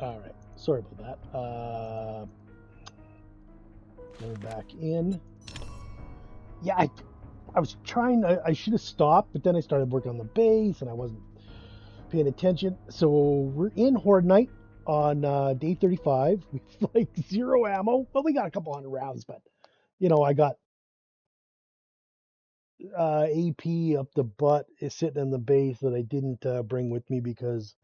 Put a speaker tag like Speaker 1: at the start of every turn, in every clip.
Speaker 1: All right. Sorry about that. Going back in. Yeah, I was trying. I should have stopped, but then I started working on the base, and I wasn't paying attention. So we're in Horde Night on day 35 with like 0 ammo. Well, we got a couple hundred rounds, but you know, I got AP up the butt is sitting in the base that I didn't bring with me because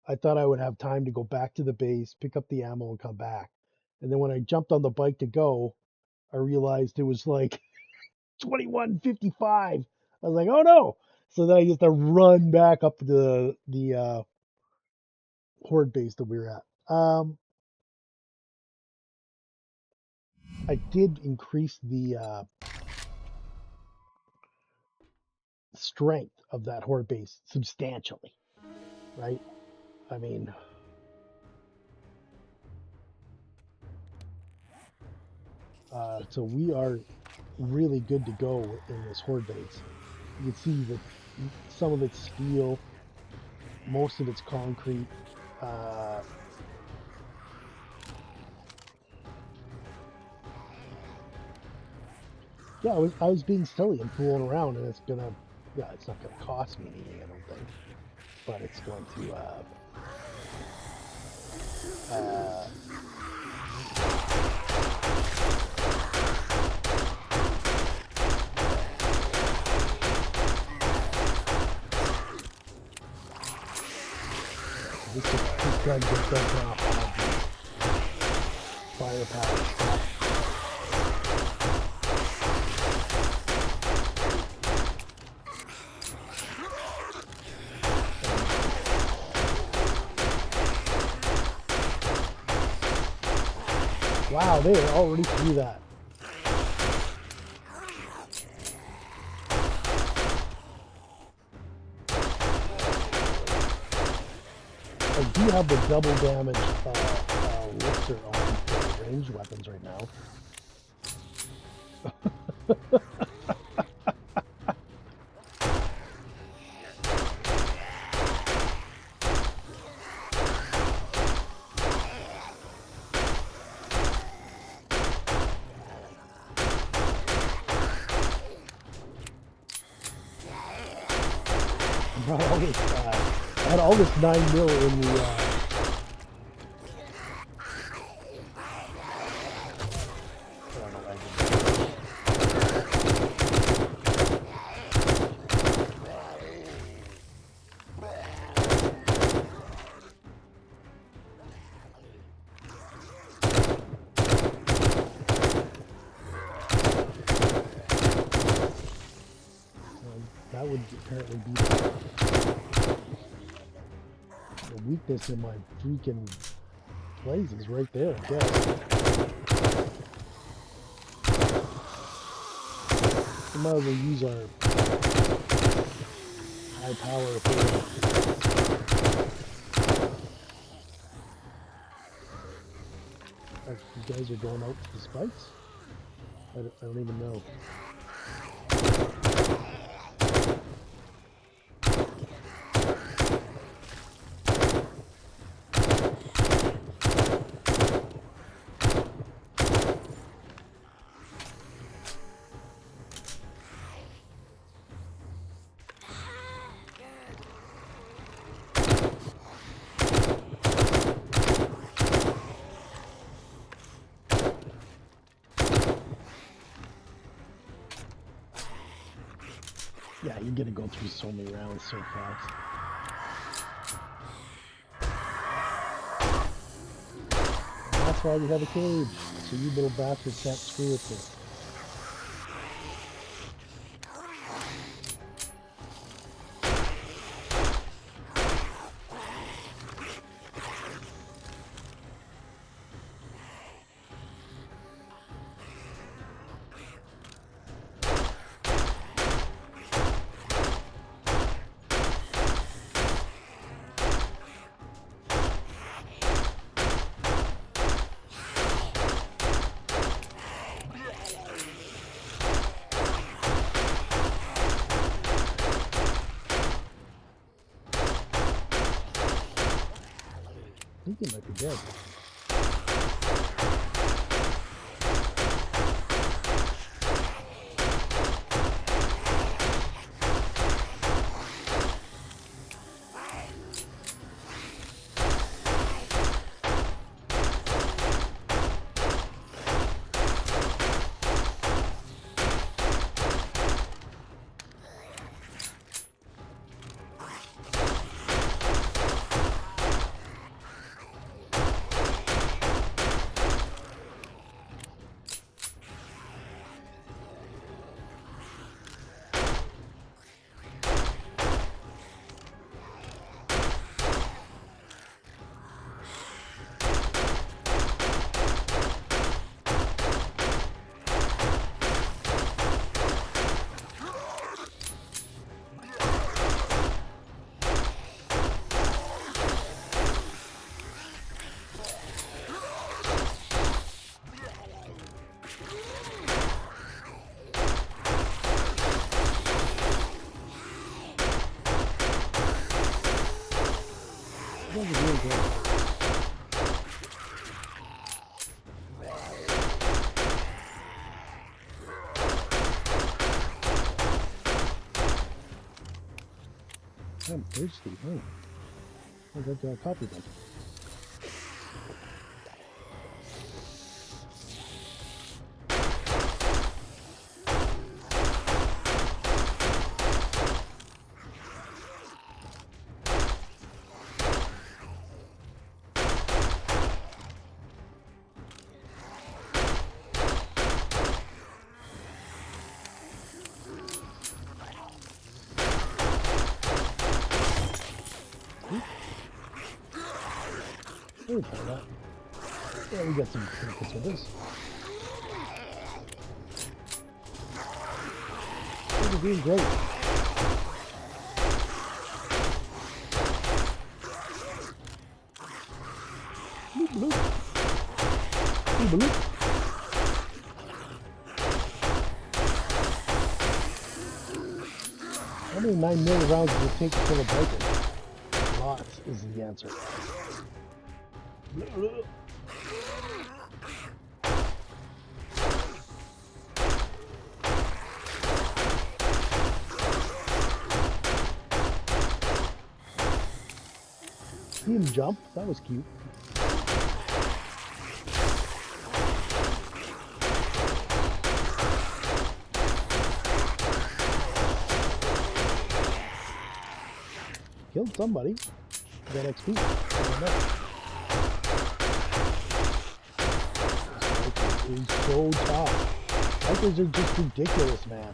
Speaker 1: I thought I would have time to go back to the base, pick up the ammo, and come back. And then when I jumped on the bike to go, I realized it was like 21:55. I was like, oh no! So then I just had to run back up to the horde base that we were at. I did increase the strength of that horde base substantially, right? I mean, so we are really good to go in this horde base. You can see that some of it's steel, most of it's concrete. Yeah, I was being silly and fooling around, and it's not gonna cost me anything, I don't think, but it's going to this gun just does not have the firepower stuff. Wow, they are already through that. I do have the double damage elixir on for ranged weapons right now. I had all this 9 mil in the that would apparently be the weakness in my freaking blazes right there, I guess. We might as well use our high power for you guys are going out to the spikes? I don't even know. Yeah, you're gonna go through so many rounds so fast. That's why we have a cage, so you little bastards can't screw with this. think he might be dead. That was really good. I'm thirsty. Oh, I got a coffee then. Let me try that. Yeah, we got some trinkets with us. This is doing great. Bloop, bloop. Bloop, bloop. How many 9mm rounds does it take to kill a Viking? Lots is the answer. See him jump? That was cute. Killed somebody. Got XP. I don't know. Is so tough. Vikings are just ridiculous, man.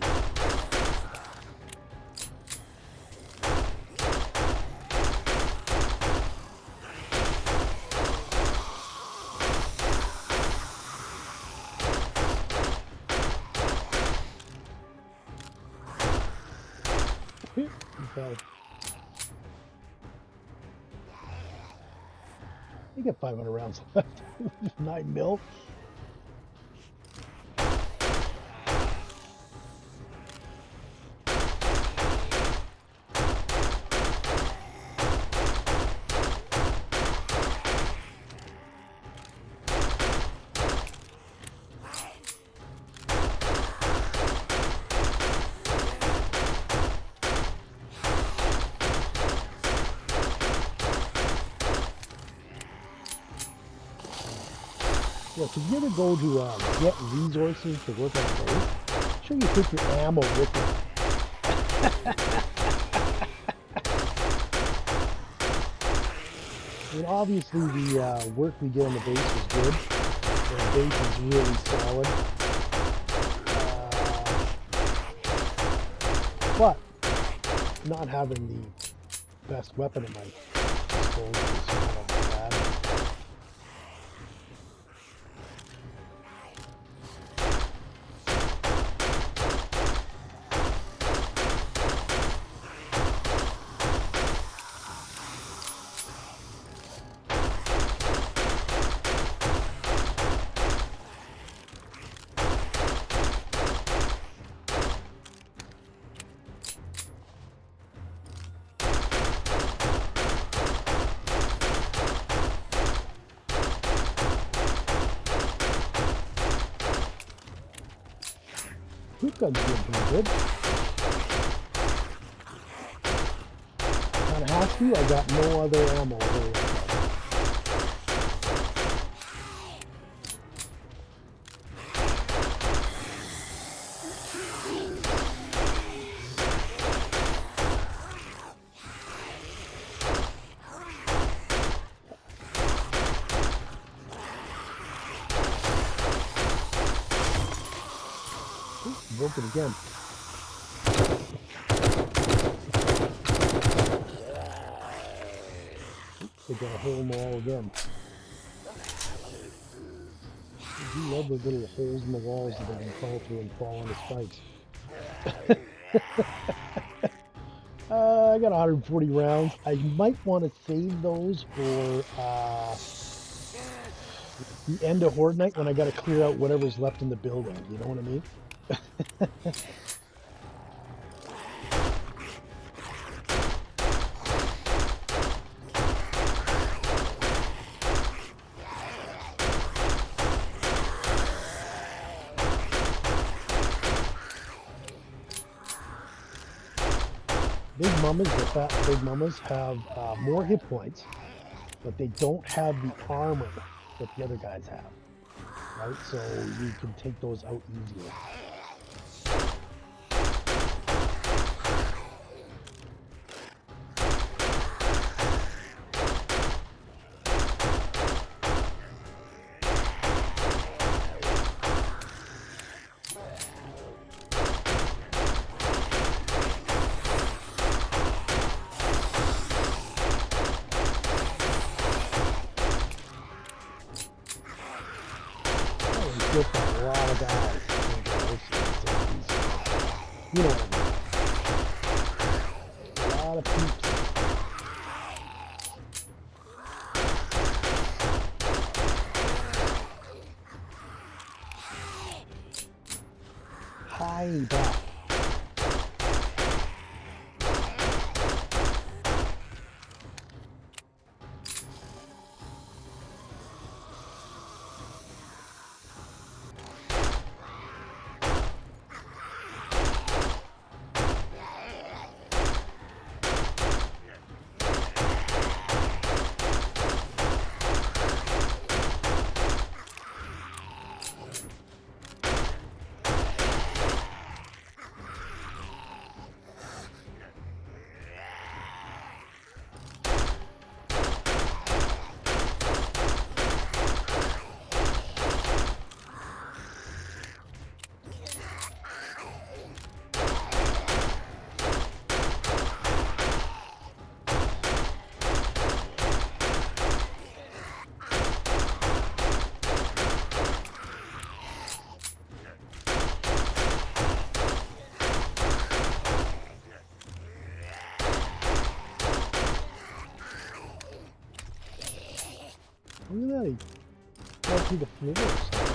Speaker 1: Okay. You get 500 rounds left. 9mm. Yeah, so if you ever go to get resources to work on a base, make sure you take your ammo with you. I mean, obviously the work we did on the base was good. The base is really solid. But not having the best weapon at my disposal is kind of bad. Hoop gun's doing pretty good. Kinda has to. I got no other ammo really. Broke it again. Oops, they got a hole in the wall again. I do love those little holes in the walls that they can fall through and fall onto spikes. I got 140 rounds. I might want to save those for the end of Horde Night when I got to clear out whatever's left in the building. You know what I mean? Big Mamas, the fat Big Mamas, have more hit points, but they don't have the armor that the other guys have. Right? So you can take those out easier. Just a lot of guys. You know what I mean. A lot of peeps. Hi, back. Look at that, he fell through the floor or something.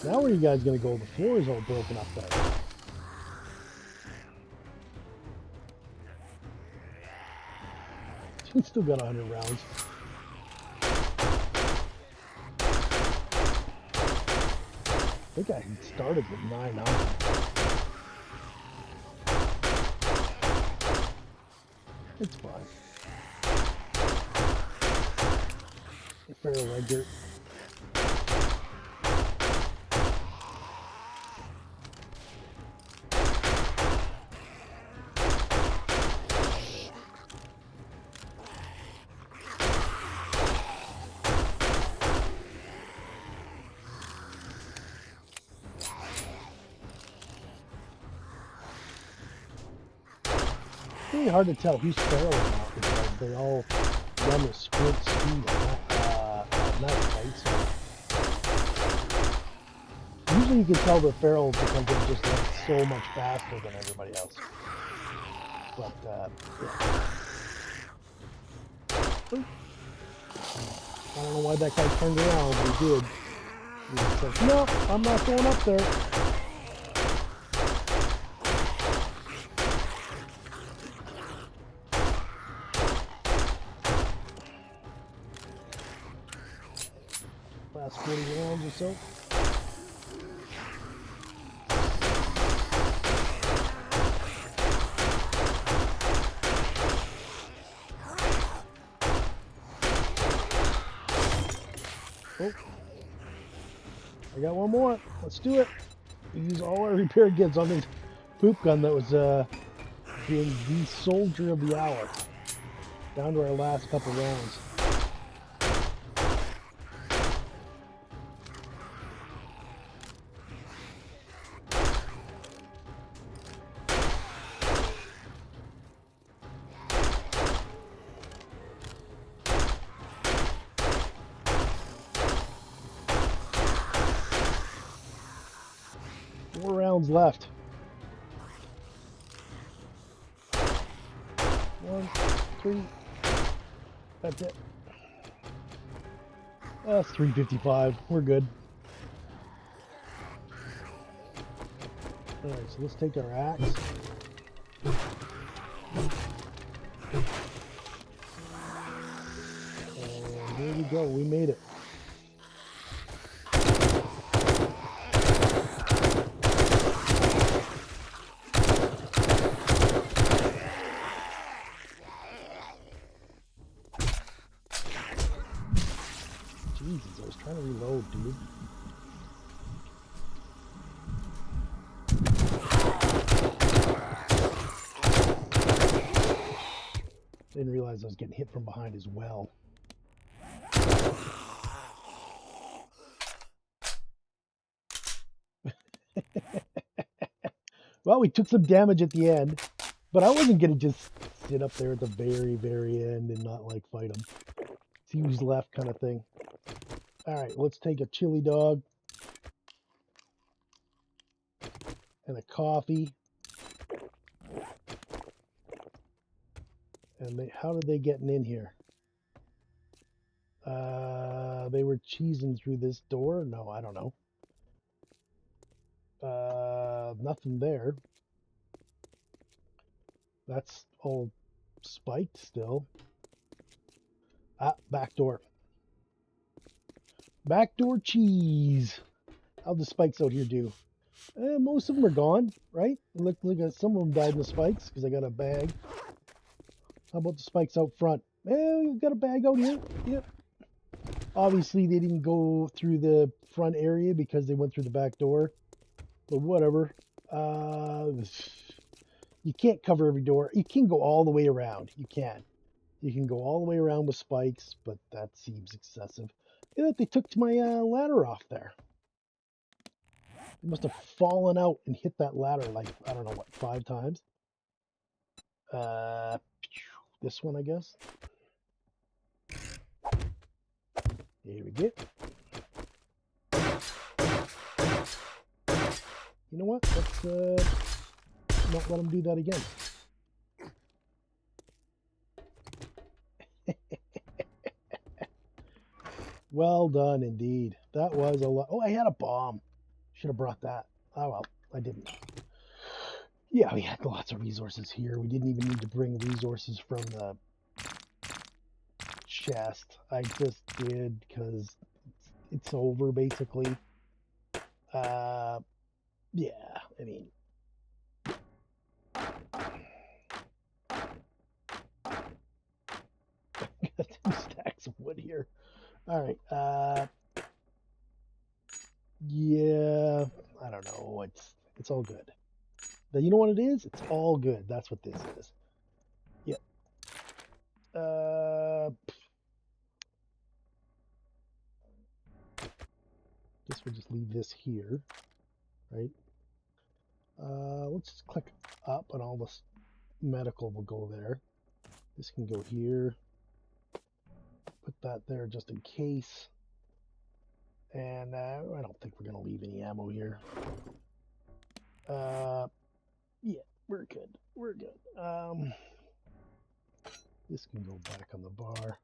Speaker 1: Now where are you guys going to go? The floor is all broken up there. He's still got 100 rounds. I think I started with 900. It's fine. Fair ledger. It's really hard to tell who's feral or not because they all run the sprint speed at night, right? So usually you can tell they're feral because they're just like so much faster than everybody else. But yeah. I don't know why that guy turned around, but he did. He said, "No, I'm not going up there." Last 40 rounds or so. Oh, I got one more. Let's do it. We use all our repair kits on this poop gun that was being the soldier of the hour. Down to our last couple rounds. 4 rounds left. 1, 3. That's it. That's 355. We're good. Alright, so let's take our axe. And here we go. We made it. Jesus, I was trying to reload, dude. Didn't realize I was getting hit from behind as well. Well, we took some damage at the end, but I wasn't going to just sit up there at the very, very end and not, like, fight him. See who's left kind of thing. Alright, let's take a chili dog. And a coffee. And how did they get in here? They were cheesing through this door? No, I don't know. Nothing there. That's all spiked still. Ah, back door. Backdoor cheese. How'd the spikes out here do? Most of them are gone, right? Look at some of them died in the spikes because I got a bag. How about the spikes out front? We've got a bag out here. Yep. Obviously, they didn't go through the front area because they went through the back door. But whatever. You can't cover every door. You can go all the way around. You can. You can go all the way around with spikes, but that seems excessive. Yeah, they took my ladder off there. They must have fallen out and hit that ladder like, I don't know, what, 5 times? This one, I guess. Here we go. You know what? Let's not let them do that again. Well done, indeed. That was a lot. Oh, I had a bomb. Should have brought that. Oh, well, I didn't. Yeah, we had lots of resources here. We didn't even need to bring resources from the chest. I just did because it's over, basically. Yeah, I mean... got 2 stacks of wood here. Alright, yeah, I don't know. It's all good. You know what it is? It's all good. That's what this is. Yep. Guess we'll just leave this here, right? Let's just click up and all this medical will go there. This can go here. Put that there just in case. And I don't think we're going to leave any ammo here. Yeah, we're good. We're good. This can go back on the bar.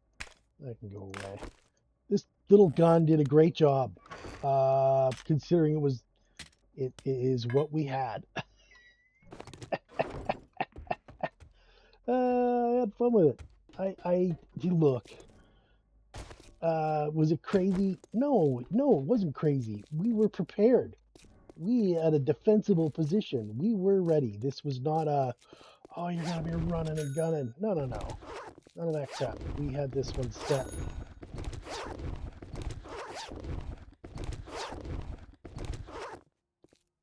Speaker 1: That can go away. This little gun did a great job, considering it is what we had. I had fun with it. Look. Was it crazy? No, no, it wasn't crazy. We were prepared. We had a defensible position. We were ready. This was not a, oh, you're gonna be running and gunning. No, no, no. None of that crap. We had this one set.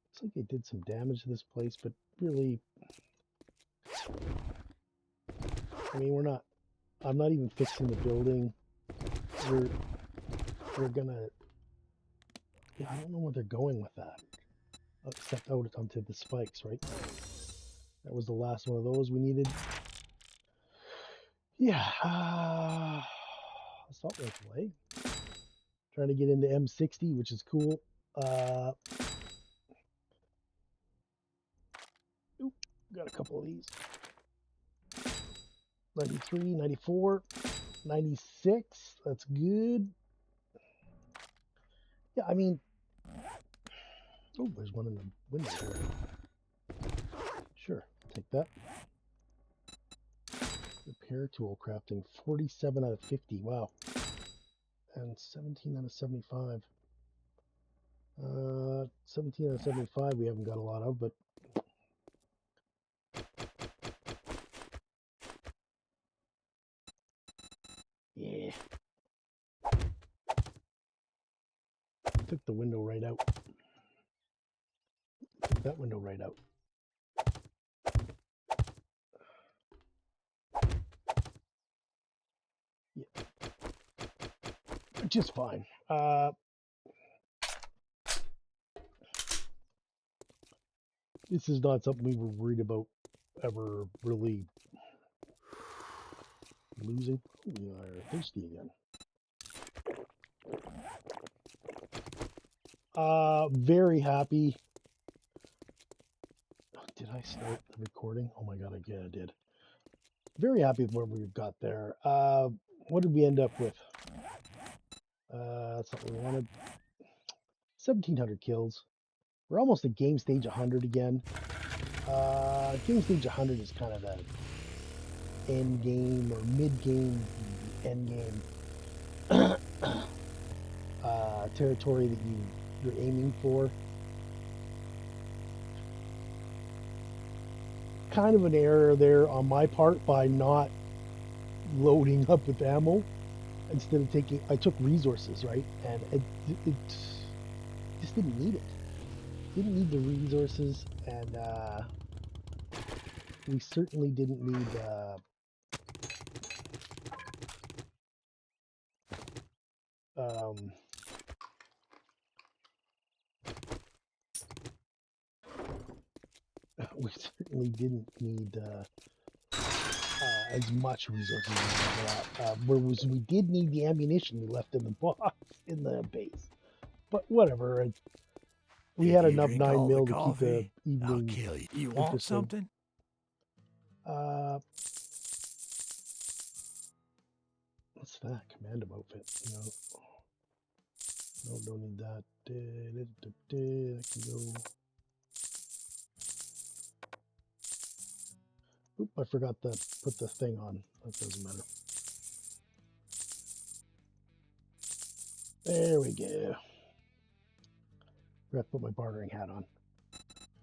Speaker 1: Looks like they did some damage to this place, but really, I mean, I'm not even fixing the building. We're gonna, yeah, I don't know where they're going with that. Except out onto the spikes, right? That was the last one of those we needed. Yeah, assault rifle, eh? Trying to get into M60, which is cool. Oop, got a couple of these. 93, 94, 96. That's good. Yeah, I mean, oh, there's one in the window here. Sure, take that. Repair tool crafting, 47 out of 50. Wow. And 17 out of 75. 17 out of 75 we haven't got a lot of, but yeah. Took the window right out. Took that window right out. Yeah. Just fine. This is not something we were worried about ever really losing. We are thirsty again. Very happy. Did I start the recording? Oh my god, again I did. Very happy with what we've got there. What did we end up with? That's not what we wanted. 1,700 kills. We're almost at game stage 100 again. Game stage 100 is kind of the end game or mid game, end game territory that you're aiming for. Kind of an error there on my part by not loading up with ammo instead of taking. I took resources, right, and it just didn't need it. Didn't need the resources, and we certainly didn't need. We certainly didn't need as much resources as that. Whereas we did need the ammunition we left in the box in the base. But whatever. We had enough 9mm to keep the evening.
Speaker 2: I'll kill you. You want something?
Speaker 1: What's that? Commando outfit. You know. No, don't need that. That can go. Oop, I forgot to put the thing on. That doesn't matter. There we go. I have to put my bartering hat on.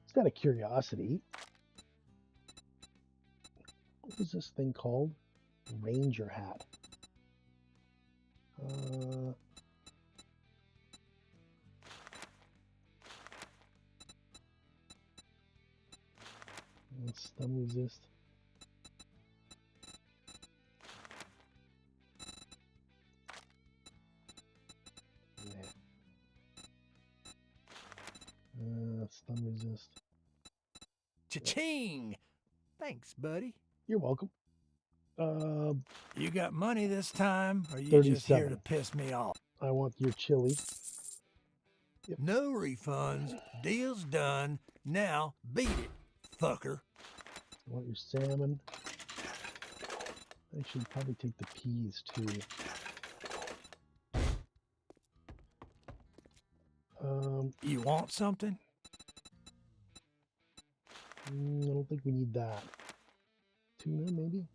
Speaker 1: Just out of curiosity, what was this thing called? Ranger hat. Stun resist. Stun resist.
Speaker 2: Cha-ching! Thanks, buddy.
Speaker 1: You're welcome.
Speaker 2: You got money this time, or you
Speaker 1: 37.
Speaker 2: just here to piss me off?
Speaker 1: I want your chili.
Speaker 2: Yep. No refunds. Deal's done. Now beat it, fucker.
Speaker 1: I want your salmon. I should probably take the peas too.
Speaker 2: You want something?
Speaker 1: I don't think we need that. Tuna, maybe?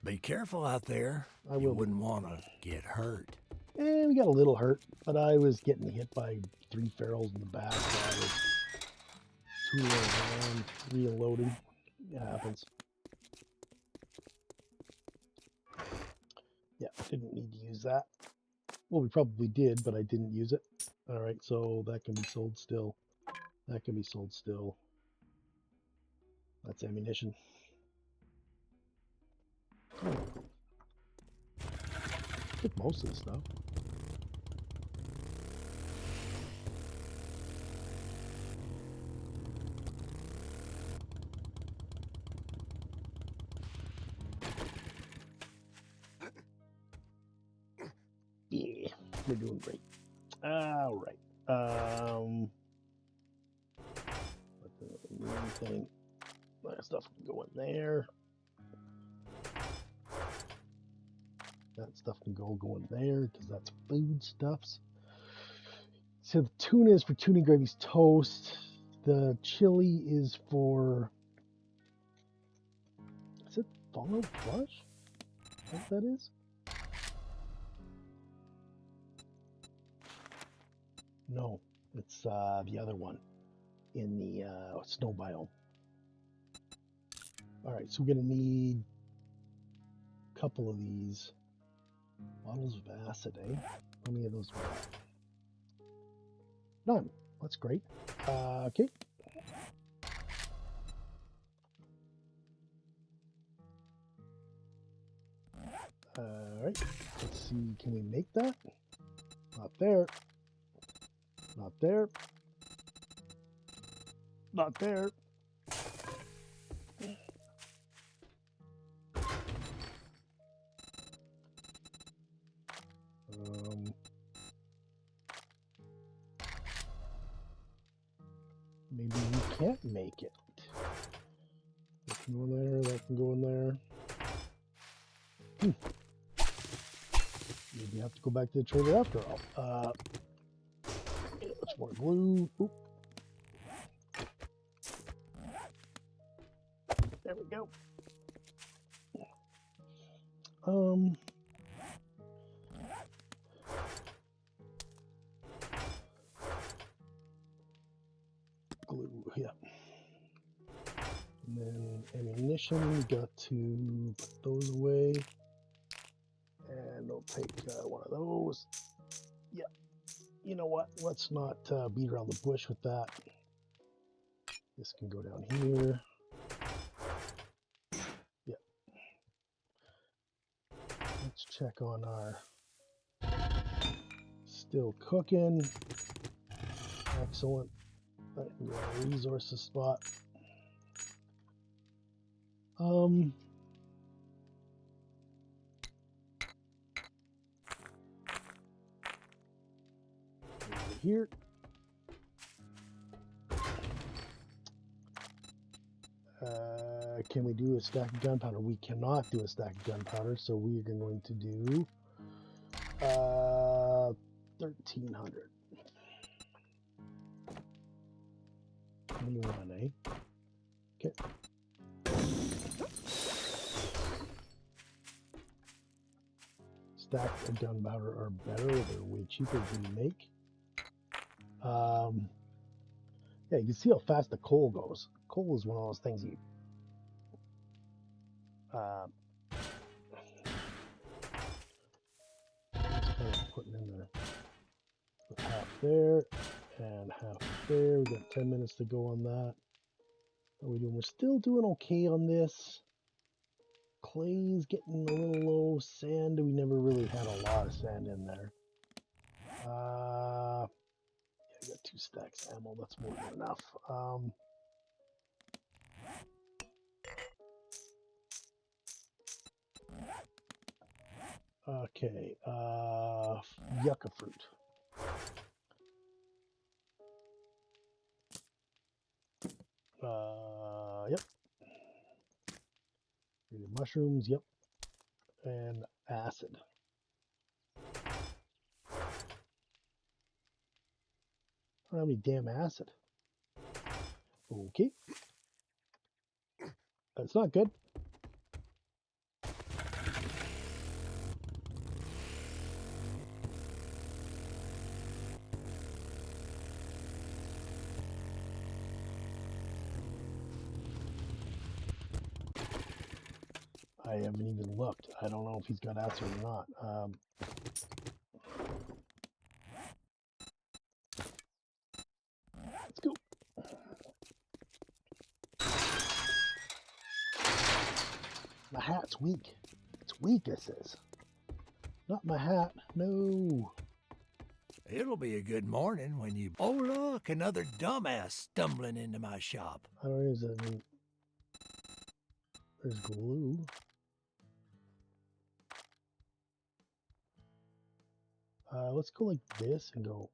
Speaker 2: Be careful out there.
Speaker 1: I
Speaker 2: You
Speaker 1: will.
Speaker 2: wouldn't want to get hurt.
Speaker 1: We got a little hurt, but I was getting hit by 3 ferals in the back. So I was tooling around, reloading. It happens. Yeah, didn't need to use that. Well, we probably did, but I didn't use it. All right, so that can be sold still. That can be sold still. That's ammunition. Oh. Took most of the stuff. Yeah, we're doing great. All right. Anything? That stuff can go in there. That stuff can go in there because that's food stuffs. So the tuna is for tuna gravy's toast. The chili is for. Is it followed flush? What that is? No, it's the other one in the snow biome. All right, so we're gonna need a couple of these bottles of acid, eh? How many of those we got? None. That's great. Okay. All right. Let's see. Can we make that? Not there. Not there. Not there. Maybe we can't make it. That can go in there. That can go in there. Maybe have to go back to the trader after all. Much more glue. Oop. There we go. Glue, yeah. And then ammunition, we got to put those away. And I'll take one of those. Yeah. You know what? Let's not beat around the bush with that. This can go down here. Yeah. Let's check on our still cooking. Excellent. That can go in the resources spot. Over here. Can we do a stack of gunpowder? We cannot do a stack of gunpowder, so we are going to do 1,300. 21, eh? Okay. Stacks of gunpowder are better. They're way cheaper to make. Yeah, you can see how fast the coal goes. Coal is one of those things you just kind of putting in there. Put half there and half there. We got 10 minutes to go on that. How are we doing? We're still doing okay on this. Clay's getting a little low. Sand, we never really had a lot of sand in there. Yeah, I got 2 stacks of ammo. That's more than enough. Okay, yucca fruit. Yep. Mushrooms, yep. And acid. I don't have any damn acid. Okay. That's not good. I haven't even looked. I don't know if he's got acid or not. Let's go. My hat's weak. It's weak, it says. Not my hat. No.
Speaker 2: It'll be a good morning when you... Oh, look, another dumbass stumbling into my shop.
Speaker 1: I don't know what does that mean. There's glue. Let's go like this and go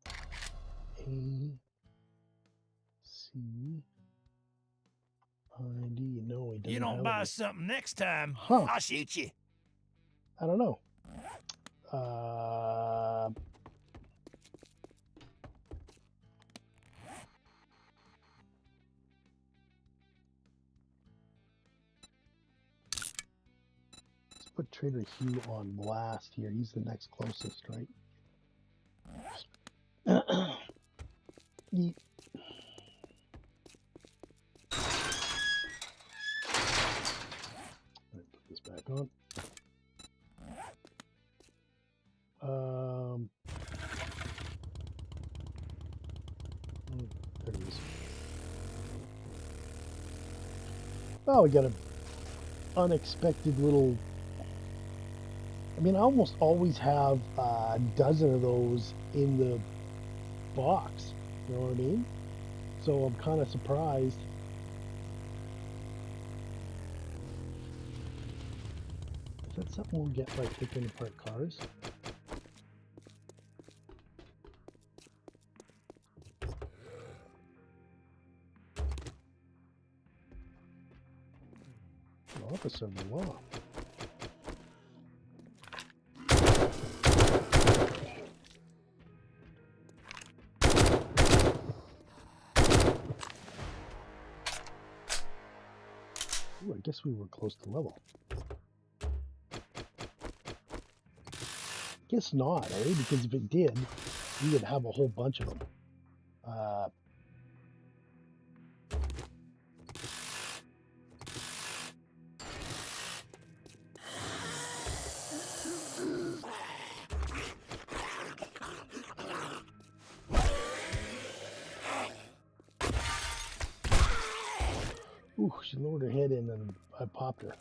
Speaker 1: A, C, I, D. No, he doesn't.
Speaker 2: You don't
Speaker 1: have
Speaker 2: buy
Speaker 1: it.
Speaker 2: something next time,
Speaker 1: Huh.
Speaker 2: I'll shoot you.
Speaker 1: I don't know. Let's put Trader Hugh on blast here. He's the next closest, right? Yeet. Right, put this back on. There it is. Oh, we got an unexpected little... I mean, I almost always have a dozen of those in the box. You know what I mean? So I'm kind of surprised. Is that something we'll get by taking apart cars? Officer of the law. Ooh, I guess we were close to level. Guess not, eh? Because if it did, we would have a whole bunch of them. Ooh, she lowered her head in and I popped her.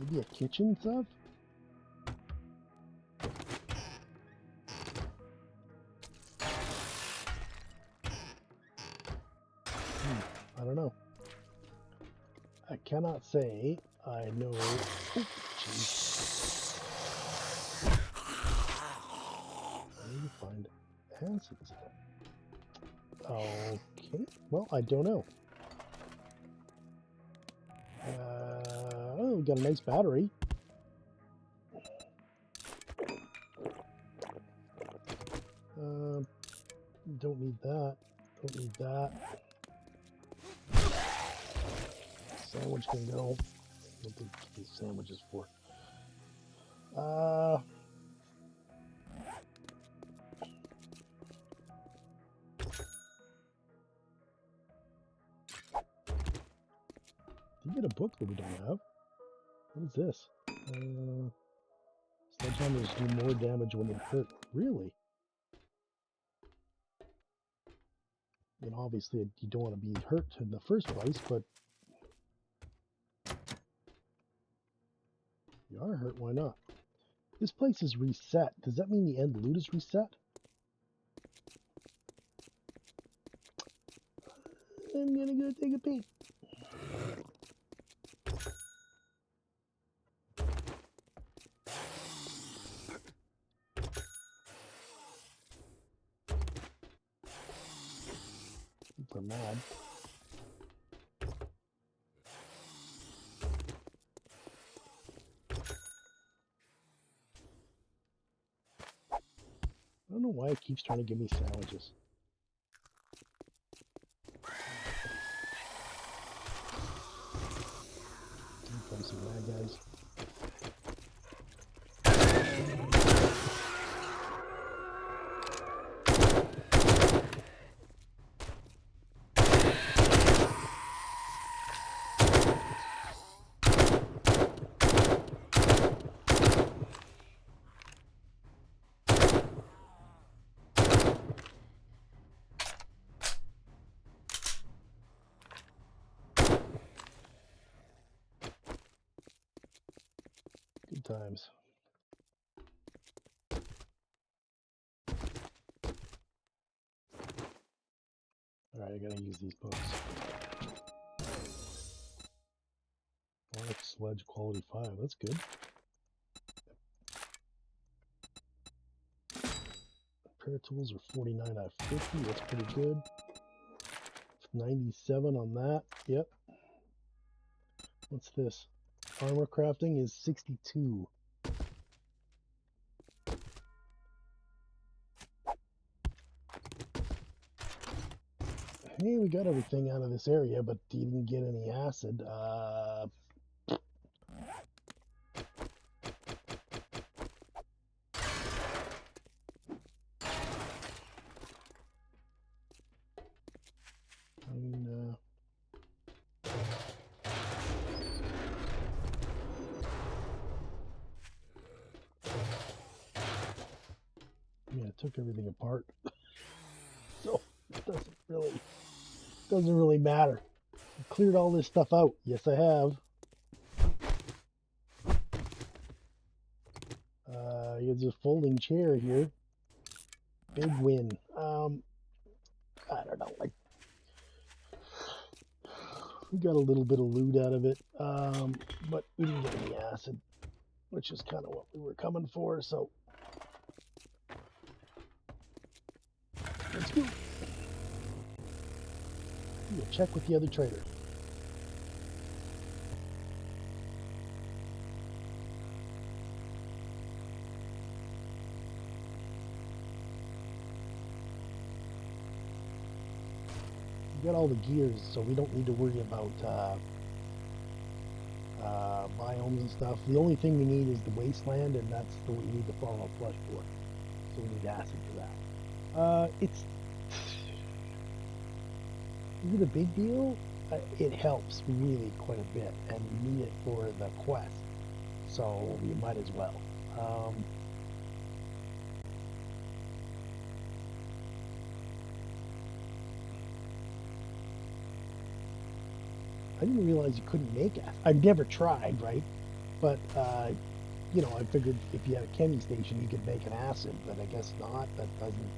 Speaker 1: Maybe a kitchen stuff? I don't know. I cannot say I know. Oh, jeez. I need to find acids. Okay, well, I don't know. Oh, we got a nice battery. Don't need that. Don't need that. Sandwich can go. I don't think these sandwiches for. You get a book that we don't have. What is this? Sledgehammers do more damage when they're hurt. Really? I mean, obviously, you don't want to be hurt in the first place, but you are hurt, why not? This place is reset. Does that mean the end loot is reset? I'm gonna go take a peek. People are mad. I don't know why it keeps trying to give me sandwiches. Here comes some bad guys. Good times. Alright, I gotta use these books. Onyx Sledge Quality 5, that's good. Repair tools are 49 out of 50, that's pretty good. 97 on that, yep. What's this? Armor crafting is 62. Hey, we got everything out of this area, but didn't get any acid. Yeah, I took everything apart, so it doesn't really matter. I cleared all this stuff out. Yes, I have. Here's a folding chair here. Big win. I don't know. Like, we got a little bit of loot out of it, but we didn't get any acid, which is kind of what we were coming for. So let's go. We'll check with the other trader. We got all the gears, so we don't need to worry about biomes and stuff. The only thing we need is the wasteland, and that's what we need the fallout flush for. So we need acid for that. Is it a big deal? It helps really quite a bit, and you need it for the quest, so you might as well. I didn't realize you couldn't make acid. I've never tried, right? But you know, I figured if you had a chemi station, you could make an acid, but I guess not. That doesn't.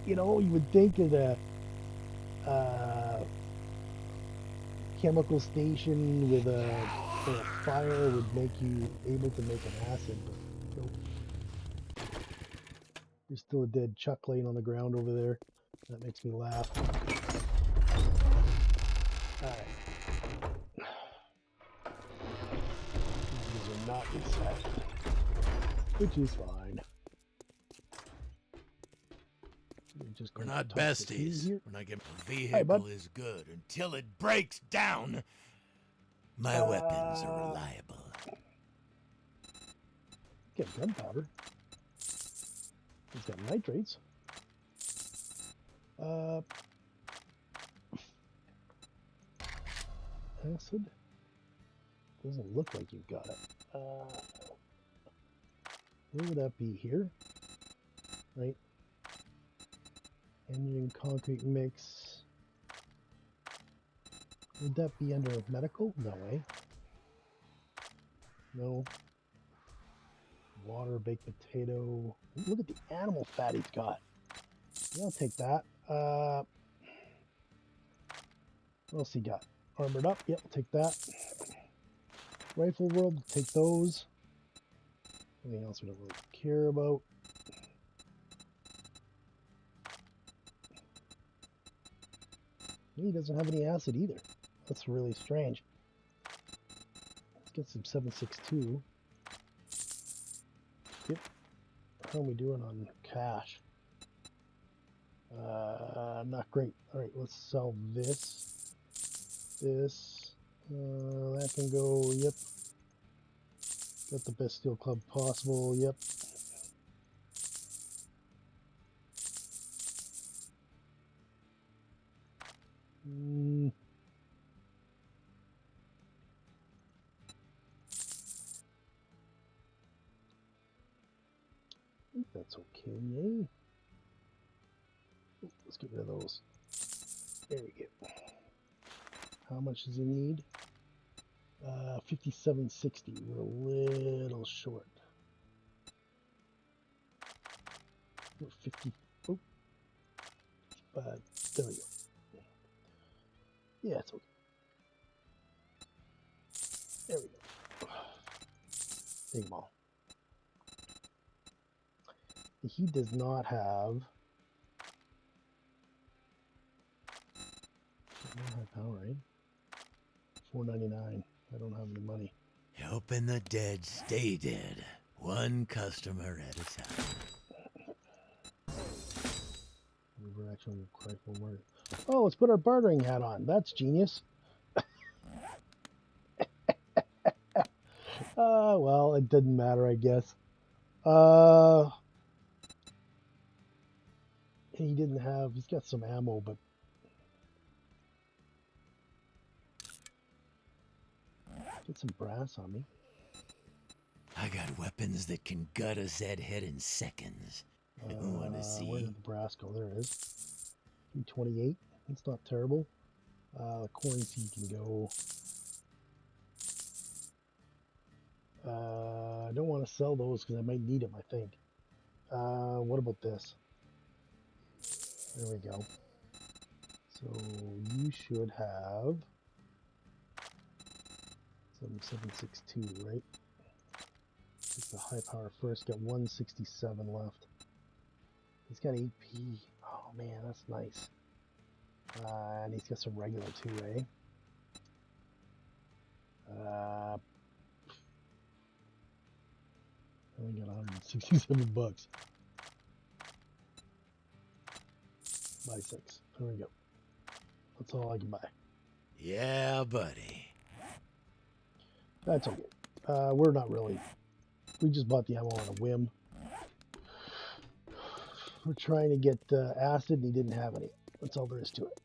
Speaker 1: You know, you would think that a chemical station with a fire would make you able to make an acid, but nope. There's still a dead chuck laying on the ground over there. That makes me laugh. Alright. These are not reset, which is fine.
Speaker 2: We're not besties. When I get my vehicle is good until it breaks down. My weapons are reliable.
Speaker 1: Get gunpowder. He's got nitrates. Acid. Doesn't look like you've got it. Where would that be? Here? Right? Engine concrete mix. Would that be under medical? No way. No. Water, baked potato. Look at the animal fat he's got. Yeah, I'll take that. What else he got? Armored up. Yep, I'll take that. Rifle world, take those. Anything else we don't really care about? He doesn't have any acid either. That's really strange. Let's get some 762. Yep. How are we doing on cash? Not great. Alright, let's sell this. This. That can go, yep. Got the best steel club possible, yep. I think that's okay, eh? Let's get rid of those. There we go. How much does he need? 5760. We're a little short. We're 50. Oh, there we go. Yeah, it's okay. There we go. Big ball. He does not have. High power, right? $4.99. I don't have any money.
Speaker 2: Helping the dead stay dead, one customer at a time.
Speaker 1: We're actually quite forward. Oh, let's put our bartering hat on. That's genius. Well, it didn't matter, I guess. He didn't have. He's got some ammo, but get some brass on me.
Speaker 2: I got weapons that can gut a Zed head in seconds. Want to see?
Speaker 1: Where did the brass go? There it is. 328. That's not terrible. The corn seed can go. I don't want to sell those because I might need them, I think. What about this? There we go. So you should have 7762, right? Take the high power first. Got 167 left. He's got 8p. Oh man, that's nice. And he's got some regular too, eh? I only got 167 bucks. Buy 6. There we go. That's all I can buy.
Speaker 2: Yeah, buddy.
Speaker 1: That's okay. We're not really. We just bought the ammo on a whim. We're trying to get acid, and he didn't have any. That's all there is to it.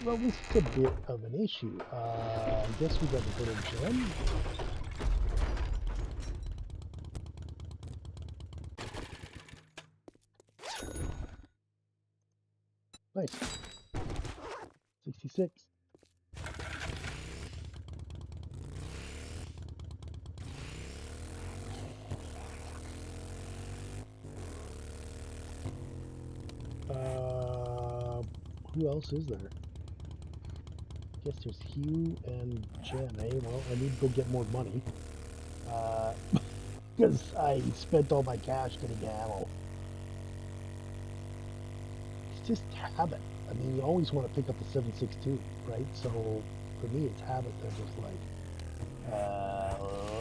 Speaker 1: Well, this is a bit of an issue. I guess we got a bit of gem. Nice. 66. Who else is there? I guess there's Hugh and Jen, eh? Well, I need to go get more money. Because I spent all my cash getting ammo. It's just habit. I mean, you always want to pick up the 7.62, right? So, for me, it's habit. They're just like,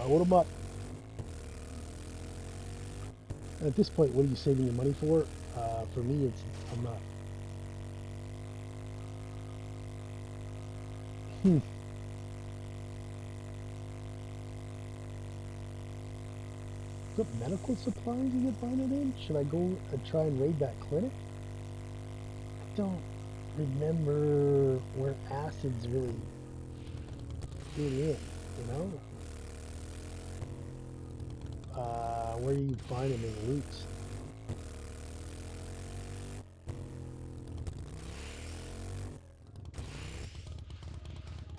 Speaker 1: load them up. And at this point, what are you saving your money for? For me, I'm not. Is that medical supplies you get find it in? Should I go and try and raid that clinic? I don't remember where acids really get in, you know? Where you find them in loots.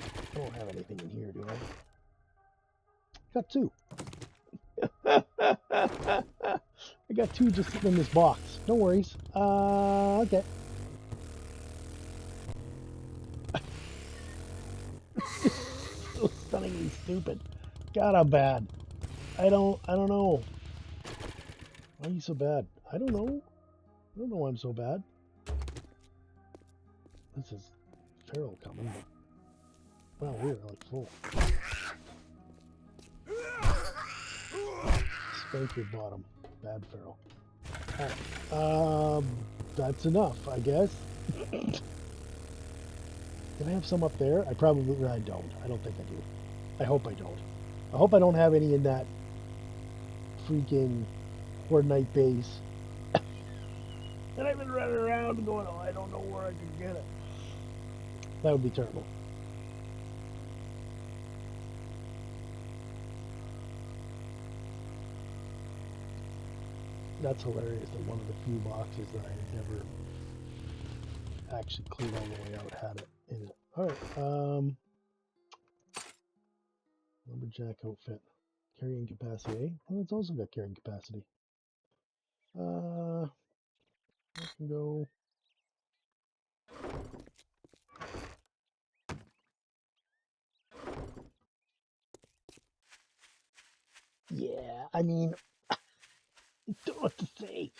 Speaker 1: I don't have anything in here, do I? Got 2. I got 2 just sitting in this box. No worries. Okay. So stunningly stupid. God, I'm bad. I don't know. Why are you so bad? I don't know. I don't know why I'm so bad. This is feral coming, but wow, we're like full. Spank your bottom. Bad feral. Alright. That's enough, I guess. Can I have some up there? I don't. I don't think I do. I hope I don't. I hope I don't have any in that freaking Horde Night base. And I've been running around going, oh, I don't know where I can get it. That would be terrible. That's hilarious that one of the few boxes that I had never actually cleaned all the way out had it in it. All right. Lumberjack outfit. Carrying capacity. Well, it's also got carrying capacity. I can go. Yeah, I mean, don't know what to say.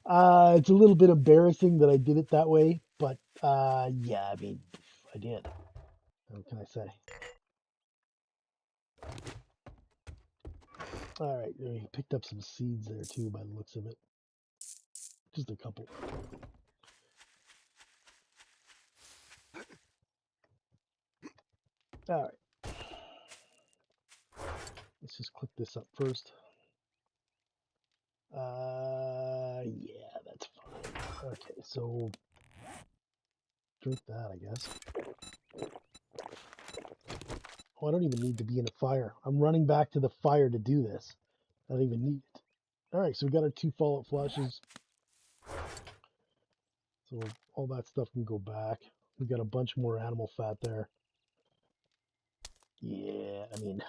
Speaker 1: It's a little bit embarrassing that I did it that way, but yeah, I mean, I did. What can I say? All right, we picked up some seeds there too, by the looks of it. Just a couple. All right, let's just click this up first. Yeah, that's fine. Okay, so drink that, I guess. Oh, I don't even need to be in a fire. I'm running back to the fire to do this. I don't even need it. All right, so we got our 2 fallout flushes. So all that stuff can go back. We got a bunch more animal fat there. Yeah, I mean,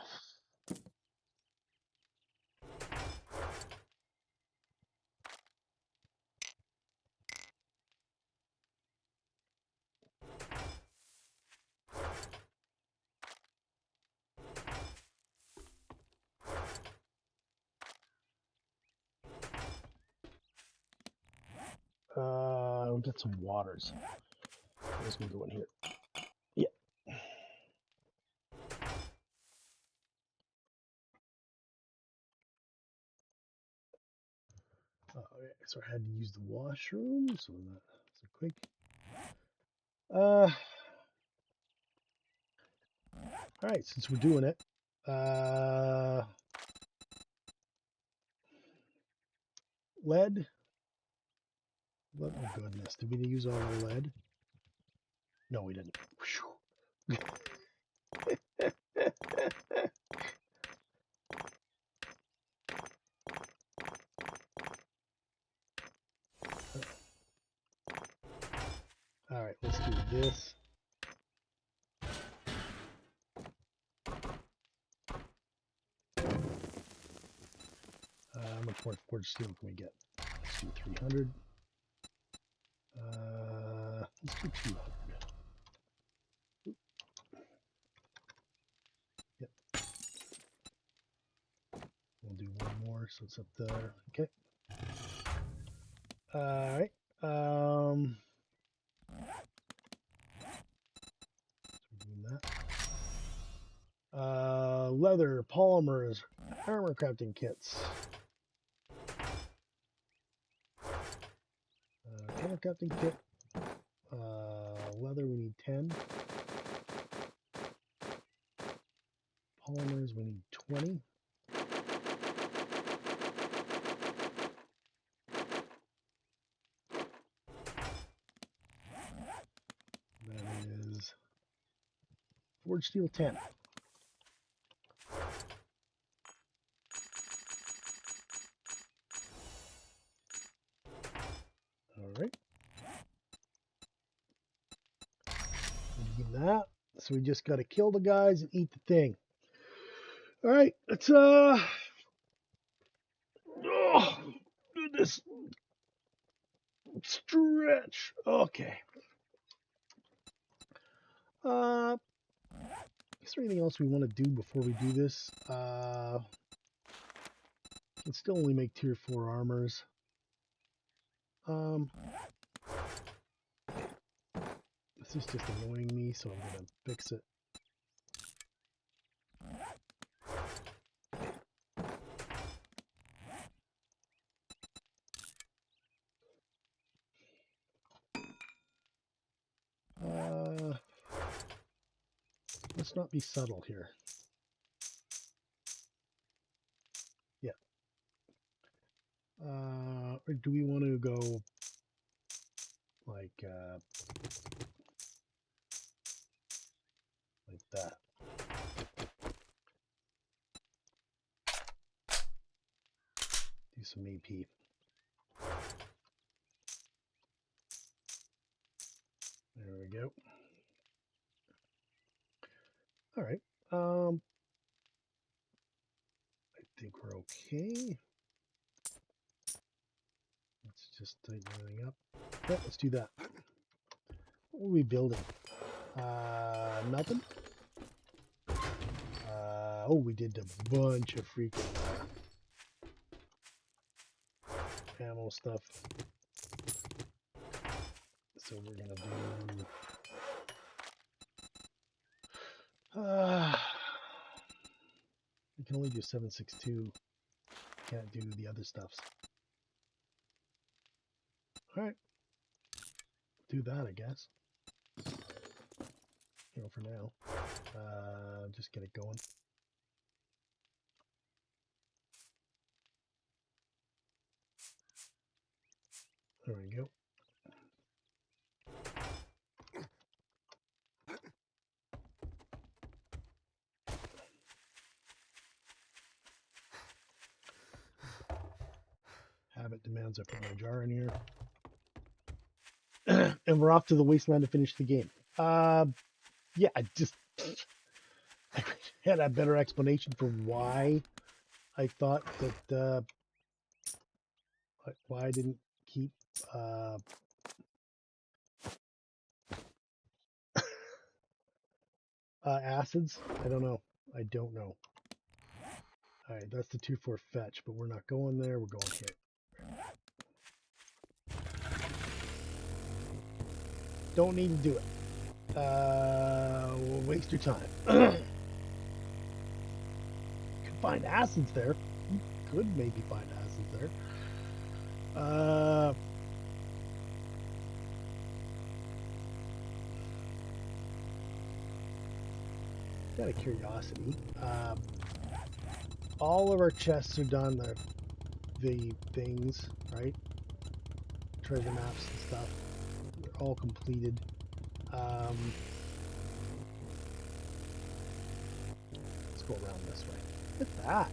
Speaker 1: we'll get some waters. I'm just gonna go in here. Yeah. Okay, so I had to use the washroom, so that's quick. All right, since we're doing it, lead. Oh goodness, did we use all our lead? No, we didn't. All right, let's do this. How much more forged steel can we get? Let's do 300. Let's do 200. Yep. We'll do one more, so it's up there. Okay. All right. Doing that. Leather, polymers, armor crafting kits. Armor crafting kit. Leather, we need 10. Polymers, we need 20. That is forged steel 10. All right. That. So we just got to kill the guys and eat the thing. All right. Let's do this stretch. Okay. Is there anything else we want to do before we do this? Can still only make tier 4 armors. This is just annoying me, so I'm gonna fix it. Let's not be subtle here. Yeah. Or do we want to go like that? Do some AP. There we go. All right. I think we're okay. Let's just tighten everything up. Yeah, let's do that. What are we building? Nothing. Oh, we did a bunch of freaking ammo stuff. So we're gonna do. We can only do 7.62. Can't do the other stuffs. All right. Do that, I guess. You know, for now. Just get it going. There we go. Habit demands I put my jar in here. And we're off to the wasteland to finish the game. Yeah, I had a better explanation for why I thought that why I didn't keep acids. I don't know. All right, that's the 2-4 fetch, but we're not going there. We're going here. Don't need to do it. We'll waste your time. Could find acids there. You could maybe find acids there. Out of curiosity, all of our chests are done. The things, right? Treasure maps and stuff. They're all completed. Let's go around this way. Look at that.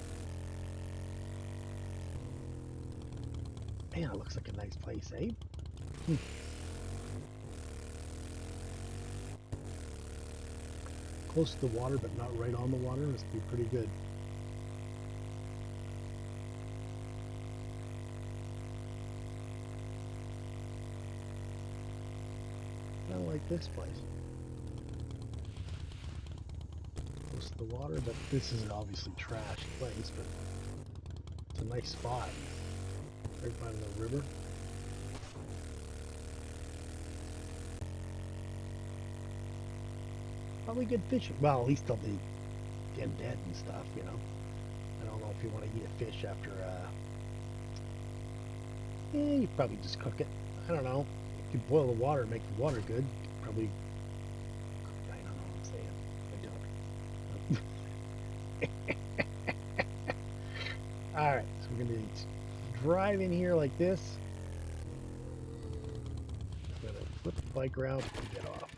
Speaker 1: Man, it looks like a nice place, eh? Close to the water, but not right on the water. This would be pretty good. I like this place. Close to the water, but this is obviously trash place, but it's a nice spot. Right by the river. Probably good fishing. Well, at least they'll be getting dead and stuff, you know. I don't know if you want to eat a fish after, you probably just cook it. I don't know. You could boil the water and make the water good. Probably, I don't know what I'm saying. I don't. Alright, so we're going to drive in here like this. I'm going to flip the bike around and get off.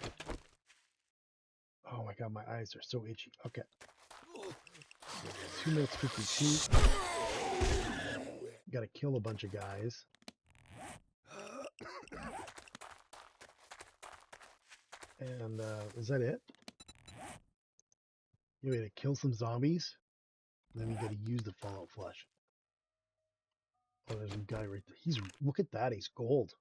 Speaker 1: Oh my god, my eyes are so itchy. Okay. 2 minutes 52. Gotta kill a bunch of guys. And is that it? You gotta kill some zombies. Then you gotta use the fallout flesh. Oh, there's a guy right there. Look at that, he's gold.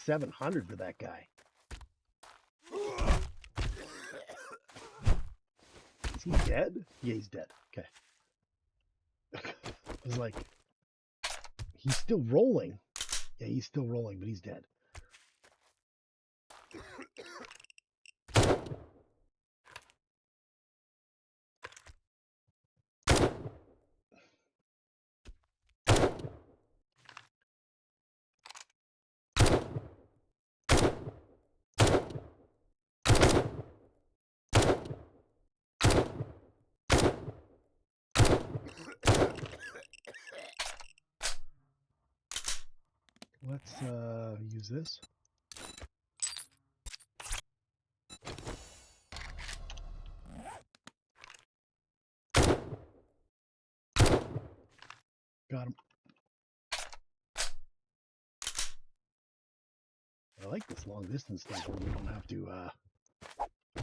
Speaker 1: 2,700 for that guy. Is he dead? Yeah, he's dead. Okay. I was like, he's still rolling. Yeah, he's still rolling, but he's dead. let's use this. Got him. I like this long distance stuff where we don't have to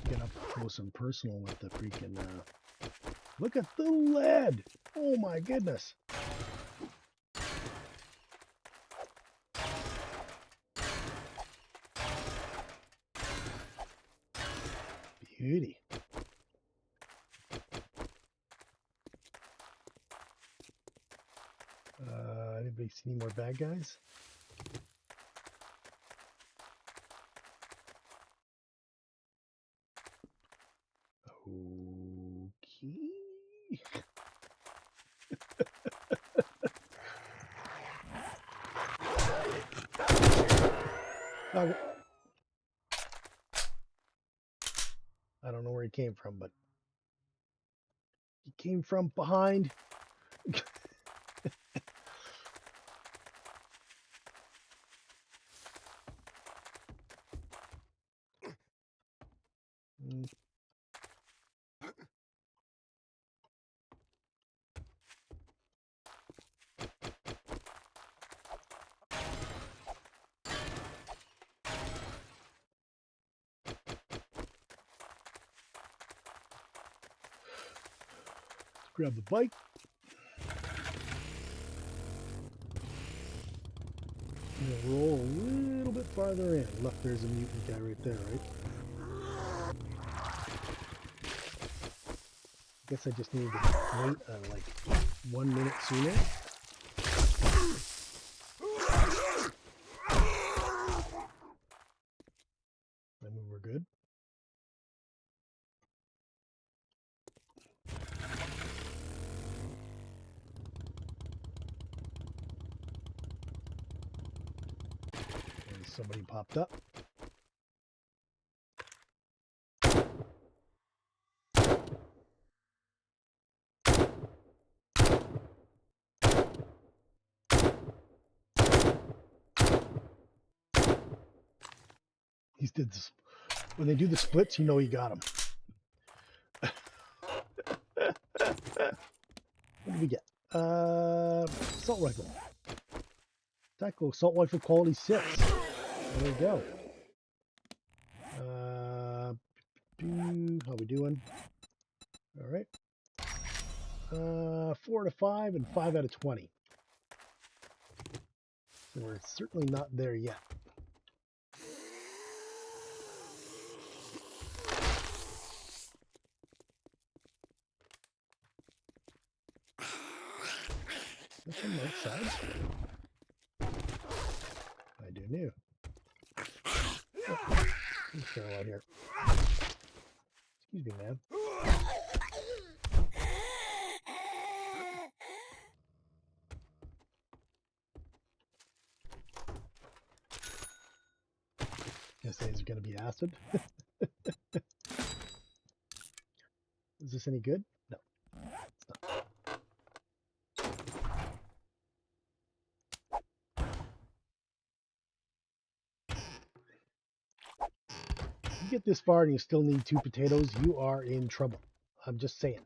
Speaker 1: get up close and personal with the freaking look at the lead. Oh my goodness. Beauty. Anybody see any more bad guys? Okay. Okay. I don't know where he came from, but he came from behind. Grab the bike. And roll a little bit farther in. Look, there's a mutant guy right there, right? I guess I just need to wait like 1 minute sooner. I mean, we're good. And somebody popped up. He did this. When they do the splits, you know you got him. What did we get? Assault rifle. Tactical assault rifle quality 6. There we go. How we doing? All right. 4 out of 5 and 5 out of 20. So we're certainly not there yet. Is this on the outside? I do know. Oh, there's a feral out here. Excuse me, man. Guess these are going to be acid. Is this any good? No, it's not. If you get this far and you still need 2 potatoes, you are in trouble. I'm just saying.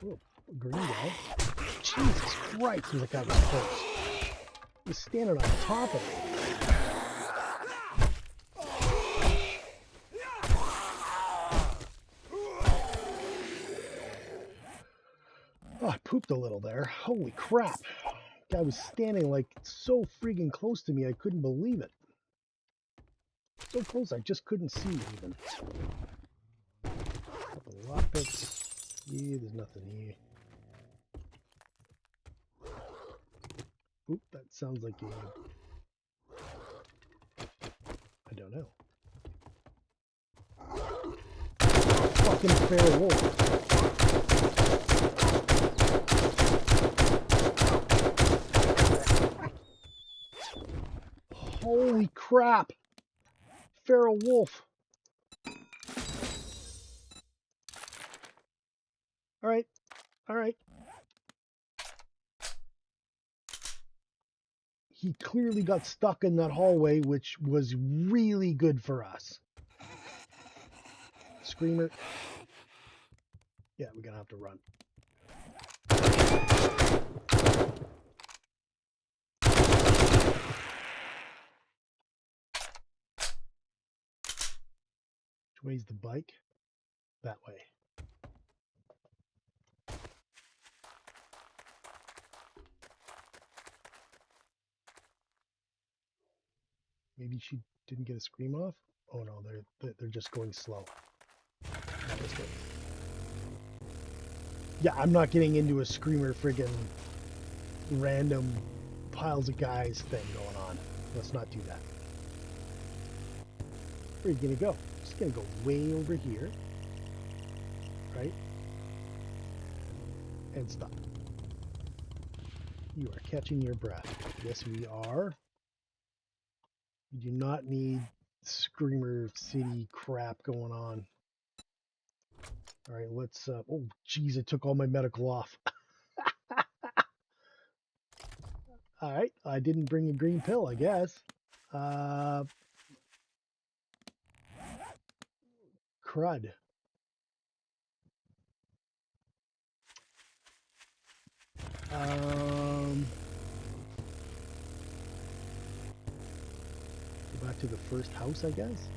Speaker 1: Oh, green guy. Jesus Christ, that guy was close. He's standing on top of it. Oh, I pooped a little there. Holy crap. Guy was standing like so freaking close to me, I couldn't believe it. So close, I just couldn't see even. Couple of lockpicks. Yeah, there's nothing here. Oop, that sounds like a... I don't know. Fucking feral wolf. Holy crap! Feral wolf. All right. All right. He clearly got stuck in that hallway, which was really good for us. Screamer. Yeah, we're going to have to run. Which way's the bike? That way. Maybe she didn't get a scream off? Oh no, they're just going slow. That was good. Yeah, I'm not getting into a screamer friggin' random piles of guys thing going on. Let's not do that. Where are you gonna go? Just gonna go way over here. Right? And stop. You are catching your breath. Yes, we are. You do not need Screamer City crap going on. All right, let's. Oh, geez, I took all my medical off. All right, I didn't bring a green pill, I guess. Crud. Go back to the first house, I guess.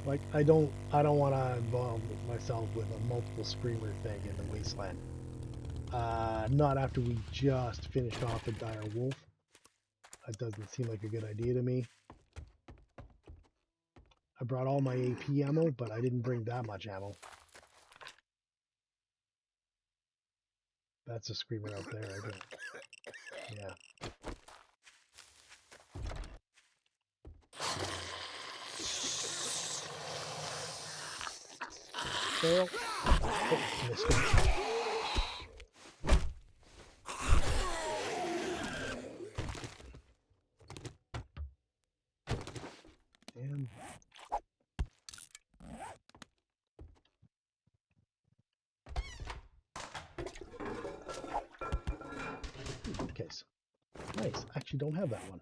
Speaker 1: Like I don't want to involve myself with a multiple screamer thing in the wasteland. Not after we just finished off the dire wolf. That doesn't seem like a good idea to me. I brought all my AP ammo, but I didn't bring that much ammo. That's a screamer out there, I think. Yeah. Fail. Oh, missed it. Damn. Case. Nice. I actually don't have that one.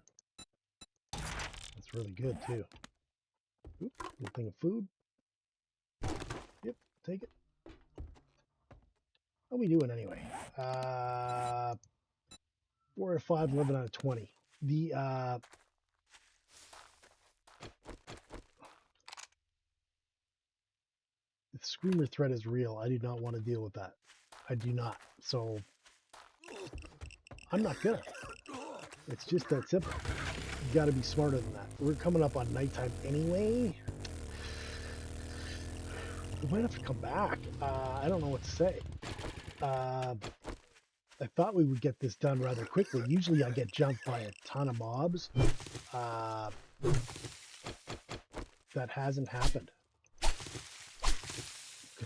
Speaker 1: That's really good too. Oop, little thing of food. Yep, take it. How are we doing anyway? 4 out of 5, 11 out of 20. The screamer threat is real. I do not want to deal with that. I do not. So I'm not gonna. It's just that simple. You got to be smarter than that. We're coming up on nighttime anyway. We might have to come back. I don't know what to say. I thought we would get this done rather quickly. Usually I get jumped by a ton of mobs. That hasn't happened.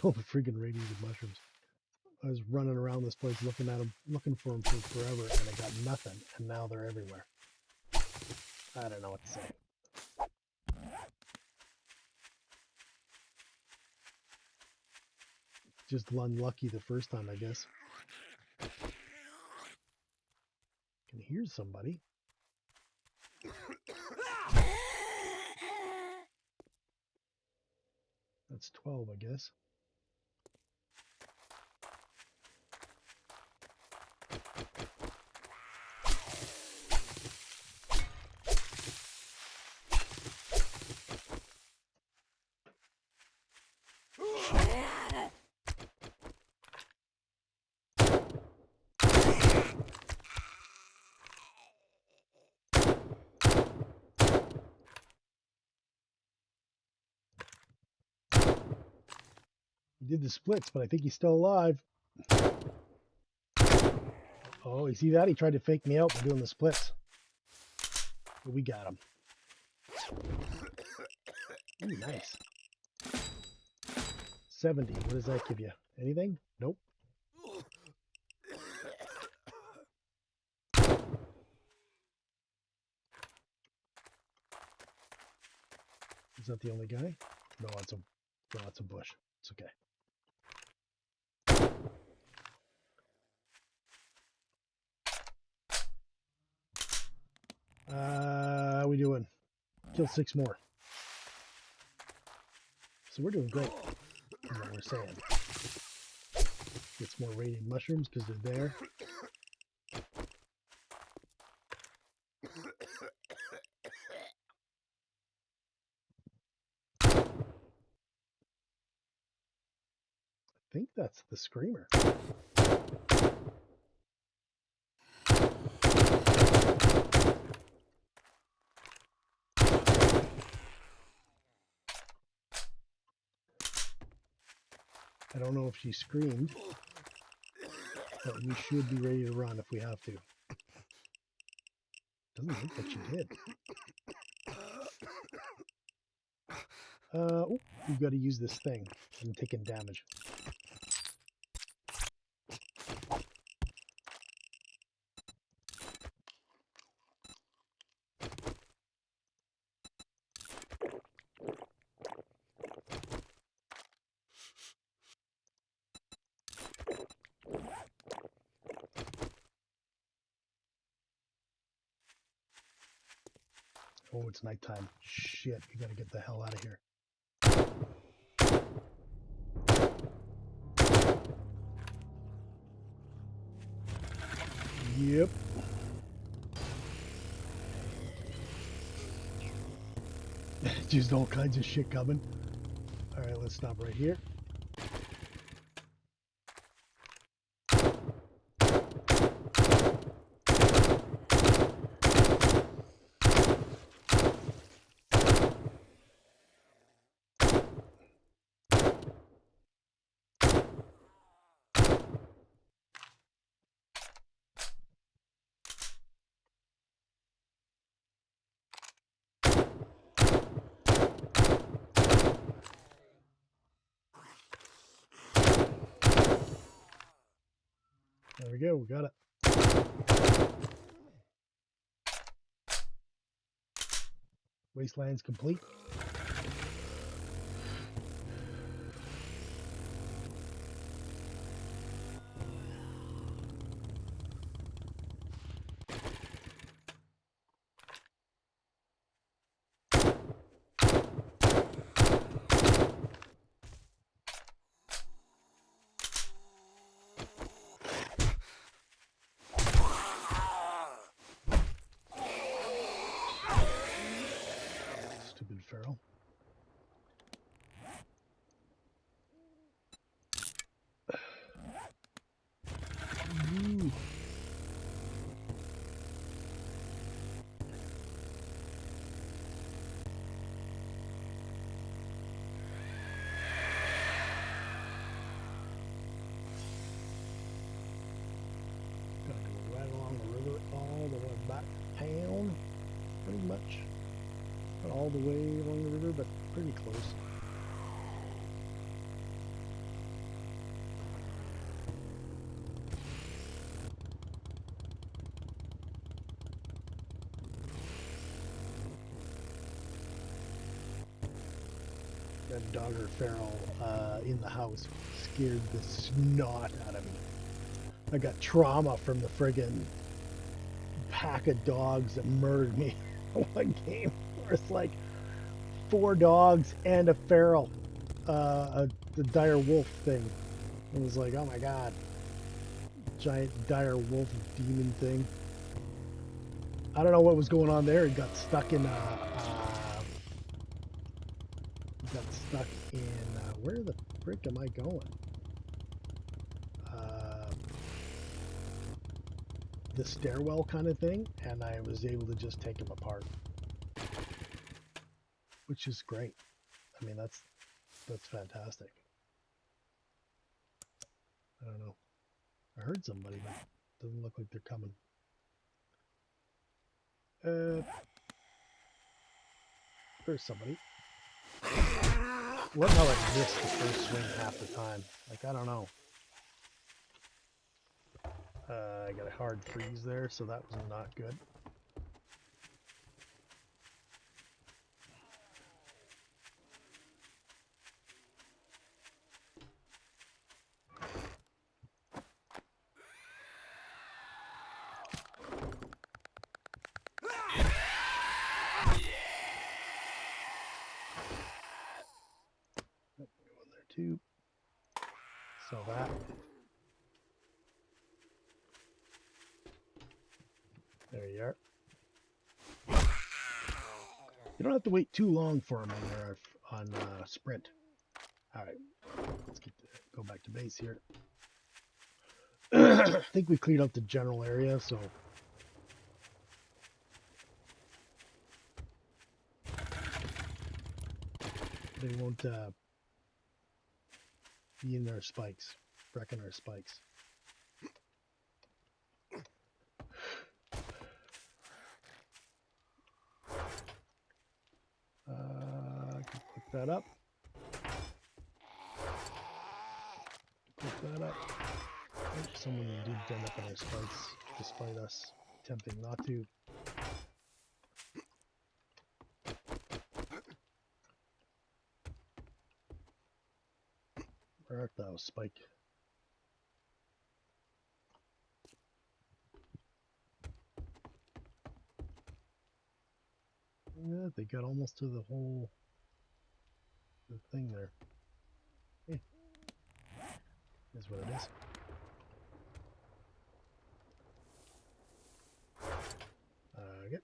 Speaker 1: All the friggin' radiated mushrooms. I was running around this place looking at them, looking for them for forever, and I got nothing, and now they're everywhere. I don't know what to say. Just unlucky the first time, I guess. Can hear somebody. That's 12, I guess. He did the splits, but I think he's still alive. Oh, you see that? He tried to fake me out by doing the splits. But we got him. Ooh, nice. 70. What does that give you? Anything? Nope. Is that the only guy? No, it's a bush. It's okay. Kill 6 more. So we're doing great, is what we're saying. Get some more radiant mushrooms because they're there. I think that's the screamer. I don't know if she screamed, but we should be ready to run if we have to. Doesn't look like she did. Oh, we've got to use this thing. I'm taking damage. Oh, it's nighttime. Shit, we gotta get the hell out of here. Yep. Just all kinds of shit coming. Alright, let's stop right here. There we go, we got it. Wasteland's complete. Stupid feral. Ooh. Gotta go right along the river all the way back to town, pretty much. Not all the way along the river, but pretty close. That dogger feral in the house scared the snot out of me. I got trauma from the friggin' pack of dogs that murdered me in one game. It's like 4 dogs and a feral, the dire wolf thing. It was like, oh my god, giant dire wolf demon thing. I don't know what was going on there. It got stuck in where the frick am I going? The stairwell kind of thing, and I was able to just take him apart, which is great. I mean, that's fantastic. I don't know. I heard somebody, but it doesn't look like they're coming. There's somebody. Look how I missed the first swing half the time. Like, I don't know. I got a hard freeze there, so that was not good. Sell that. There you are. You don't have to wait too long for them on sprint. All right, let's go back to base here. I think we cleared out the general area, so they won't be in our spikes, wrecking our spikes. I can put that up. Put that up. Oh, someone did end up in our spikes, despite us attempting not to. Where art thou, Spike? Yeah, they got almost to the whole thing there. Hey, that's what it is. Okay.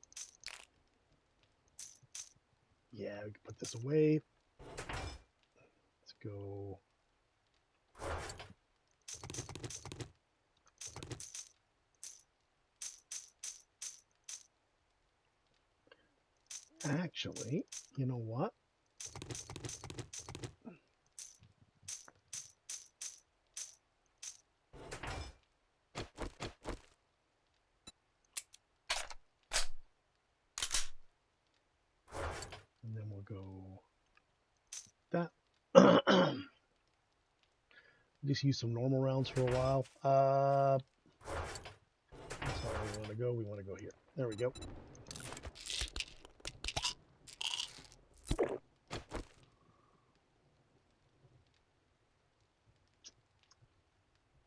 Speaker 1: Yeah, we can put this away. Let's go. Actually, you know what? And then we'll go that. Just use some normal rounds for a while. That's not where we want to go. We want to go here. There we go.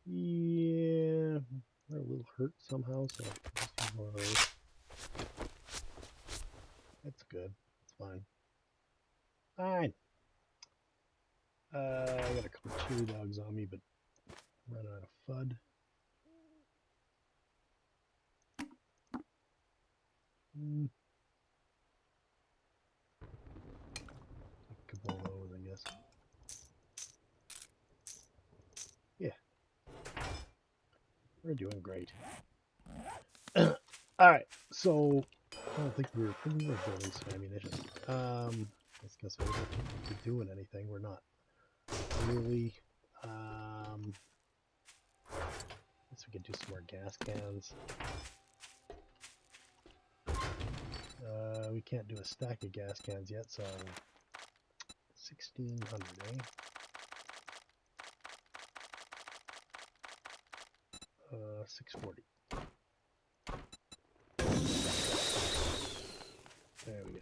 Speaker 1: Yeah, we're a little hurt somehow, so let's use more of those. That's good. It's fine. Fine. I got a couple chili dogs on me, but run out of FUD. A couple of those, I guess. Yeah. We're doing great. Alright, so I don't think we were building some ammunition. I was gonna say we don't keep doing anything. We're not really. Guess we could do some more gas cans. We can't do a stack of gas cans yet, so 1600, eh? 640. There we go.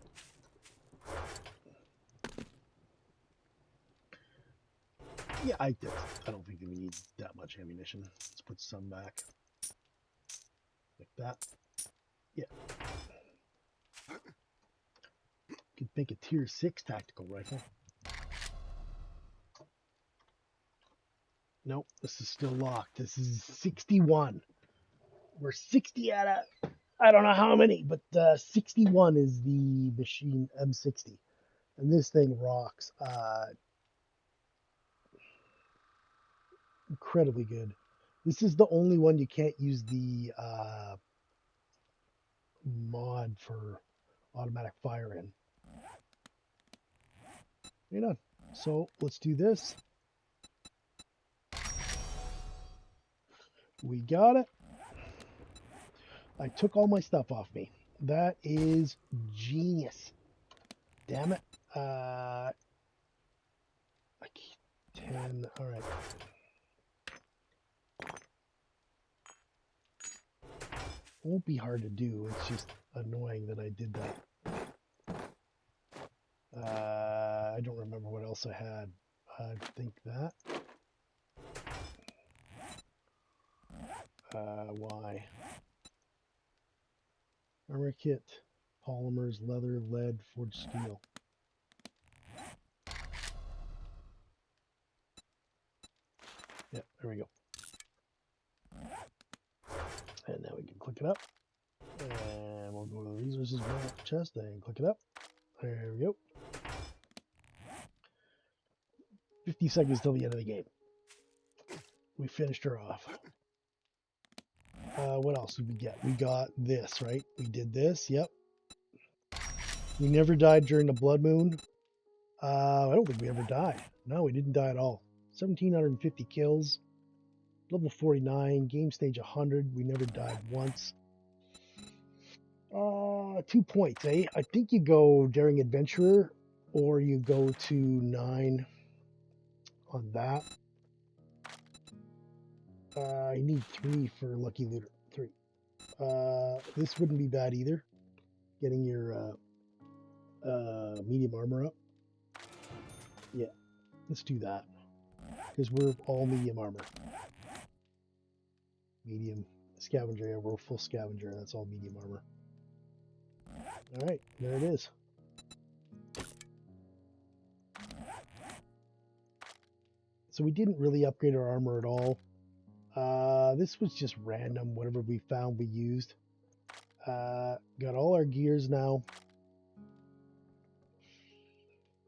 Speaker 1: Yeah, I don't think that we need that much ammunition. Let's put some back. Like that. Yeah. Could make a tier 6 tactical rifle. Nope, this is still locked. This is 61. We're 60 out of, I don't know how many, but 61 is the machine M60. And this thing rocks. Incredibly good. This is the only one you can't use the mod for automatic fire in. Right on. So let's do this. We got it. I took all my stuff off me. That is genius. Damn it. 10. All right. Won't be hard to do. It's just annoying that I did that. I don't remember what else I had. I think that. Why? Armor kit, polymers, leather, lead, forged steel. Yeah, there we go. And now we can click it up. And we'll go to the resources map chest and click it up. There we go. 50 seconds till the end of the game. We finished her off. What else did we get? We got this, right? We did this, yep. We never died during the blood moon. I don't think we ever died. No, we didn't die at all. 1,750 kills. Level 49, game stage 100. We never died once. 2 points, eh? I think you go Daring Adventurer or you go to 9 on that. You need 3 for Lucky Looter. 3. This wouldn't be bad either. Getting your medium armor up. Yeah, let's do that. Because we're all medium armor. Medium scavenger, yeah, we're full scavenger. That's all medium armor. Alright, there it is. So we didn't really upgrade our armor at all. This was just random. Whatever we found, we used. Got all our gears now.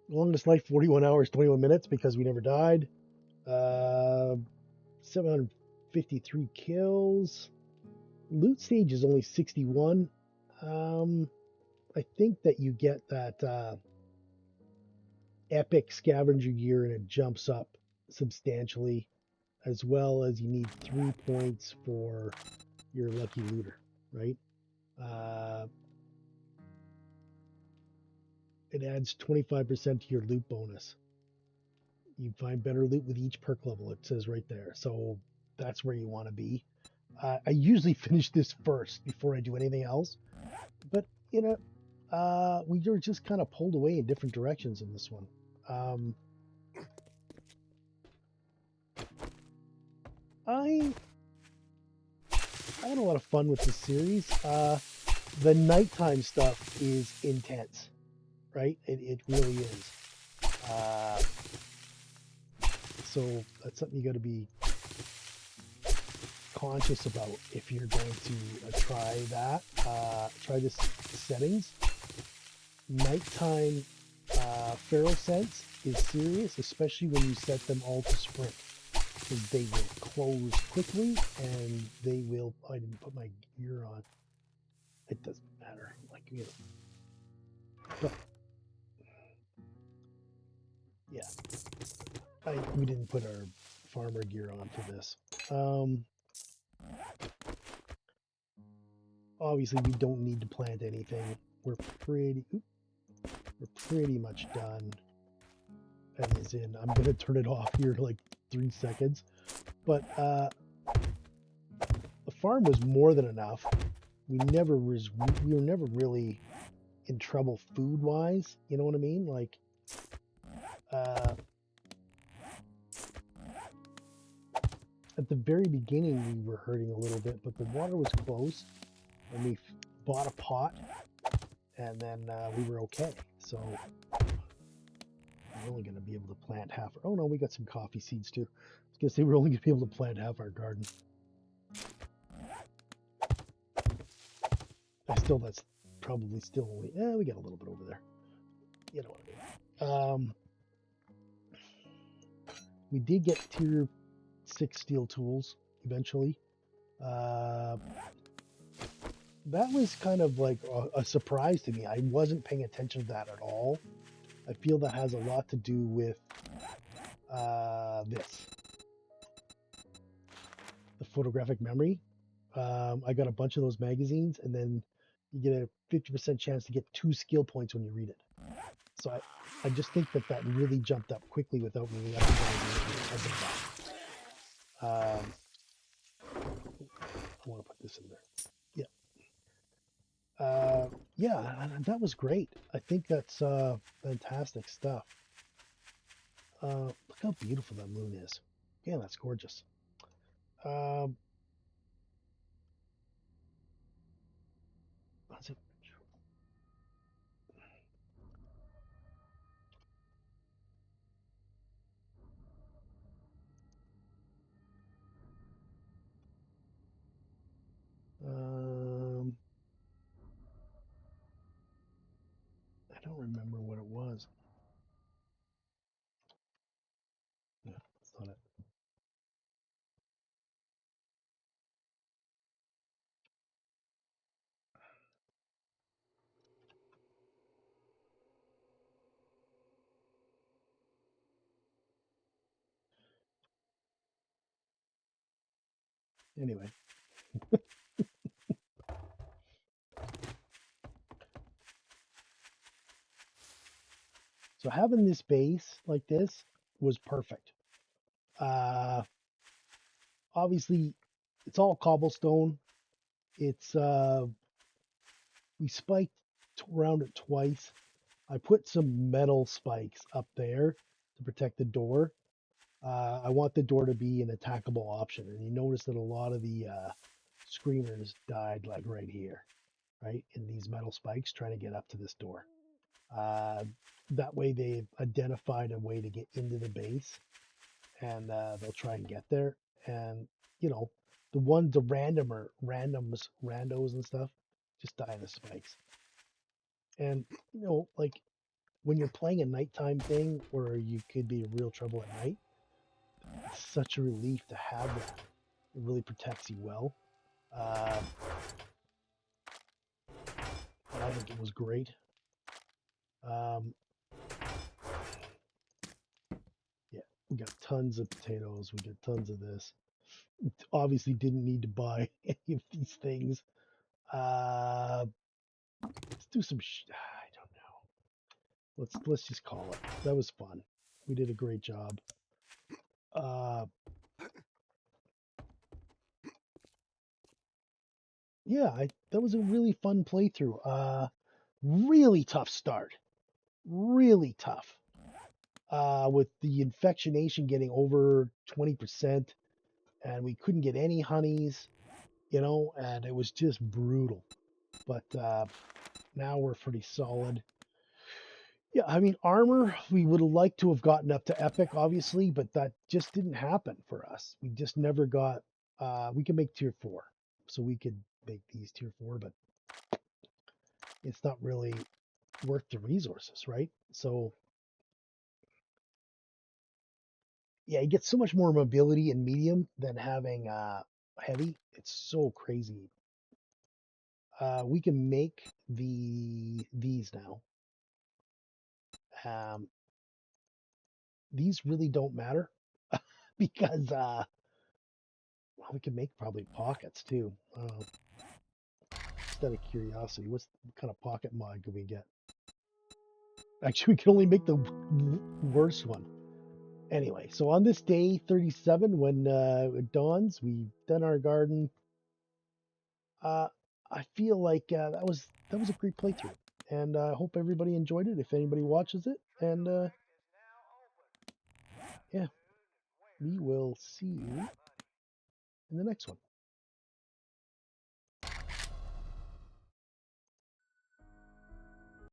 Speaker 1: Longest life, 41 hours, 21 minutes because we never died. 753 kills. Loot stage is only 61. I think that you get that epic scavenger gear and it jumps up substantially, as well as you need 3 points for your lucky looter, right? It adds 25% to your loot bonus. You find better loot with each perk level, it says right there. So that's where you want to be. I usually finish this first before I do anything else, but you know, we were just kind of pulled away in different directions in this one. I had a lot of fun with this series. The nighttime stuff is intense, right? It really is. So that's something you got to be conscious about if you're going to try that. Try this settings. Nighttime feral sense is serious, especially when you set them all to sprint, because they will close quickly and they will. I didn't put my gear on. It doesn't matter, like, you know. But yeah, we didn't put our farmer gear on for this. Obviously, we don't need to plant anything. We're pretty much done. That is in. I'm gonna turn it off here in like 3 seconds. But the farm was more than enough. We were never really in trouble food wise. You know what I mean? Like, at the very beginning we were hurting a little bit, but the water was close, and we bought a pot, and then we were okay. So we're only going to be able to plant half. Oh no, we got some coffee seeds too. I was going to say we're only going to be able to plant half our garden. That's probably still only. We got a little bit over there. You know what I mean. We did get tier 6 steel tools eventually. That was kind of like a surprise to me. I wasn't paying attention to that at all. I feel that has a lot to do with this. The photographic memory. I got a bunch of those magazines, and then you get a 50% chance to get 2 skill points when you read it. So I just think that really jumped up quickly without me having to do that. I want to put this in there. Yeah. Yeah, that was great. I think that's fantastic stuff. Look how beautiful that moon is. Yeah, that's gorgeous. That's it. Anyway. So having this base like this was perfect. Uh, Obviously, it's all cobblestone. It's we spiked around it twice. I put some metal spikes up there to protect the door. I want the door to be an attackable option, and you notice that a lot of the screamers died like right here, right in these metal spikes, trying to get up to this door. Uh, that way, they've identified a way to get into the base, and they'll try and get there. And you know, the randos and stuff, just die in the spikes. And like when you're playing a nighttime thing where you could be in real trouble at night, it's such a relief to have that. It really protects you well. Uh, and I think it was great. Um, yeah, we got tons of potatoes. We got tons of this. Obviously, didn't need to buy any of these things. Uh, let's do some. I don't know. Let's just call it. That was fun. We did a great job. Uh, yeah, that was a really fun playthrough. Really tough start. Really tough. With the infectionation getting over 20%, and we couldn't get any honeys, and it was just brutal. But now we're pretty solid. Yeah, I mean, armor, we would have liked to have gotten up to epic, obviously, but that just didn't happen for us. We just never got, we could make tier 4. So we could make these tier 4, but it's not really worth the resources, right? So, yeah, you get so much more mobility in medium than having heavy. It's so crazy. We can make these now. These really don't matter because well, we can make probably pockets too. Just out of curiosity, what kind of pocket mod can we get? Actually, we can only make the worst one. Anyway, so on this day 37, when it dawns, we've done our garden. I feel like that was a great playthrough, and I hope everybody enjoyed it. If anybody watches it, and yeah, we will see you in the next one.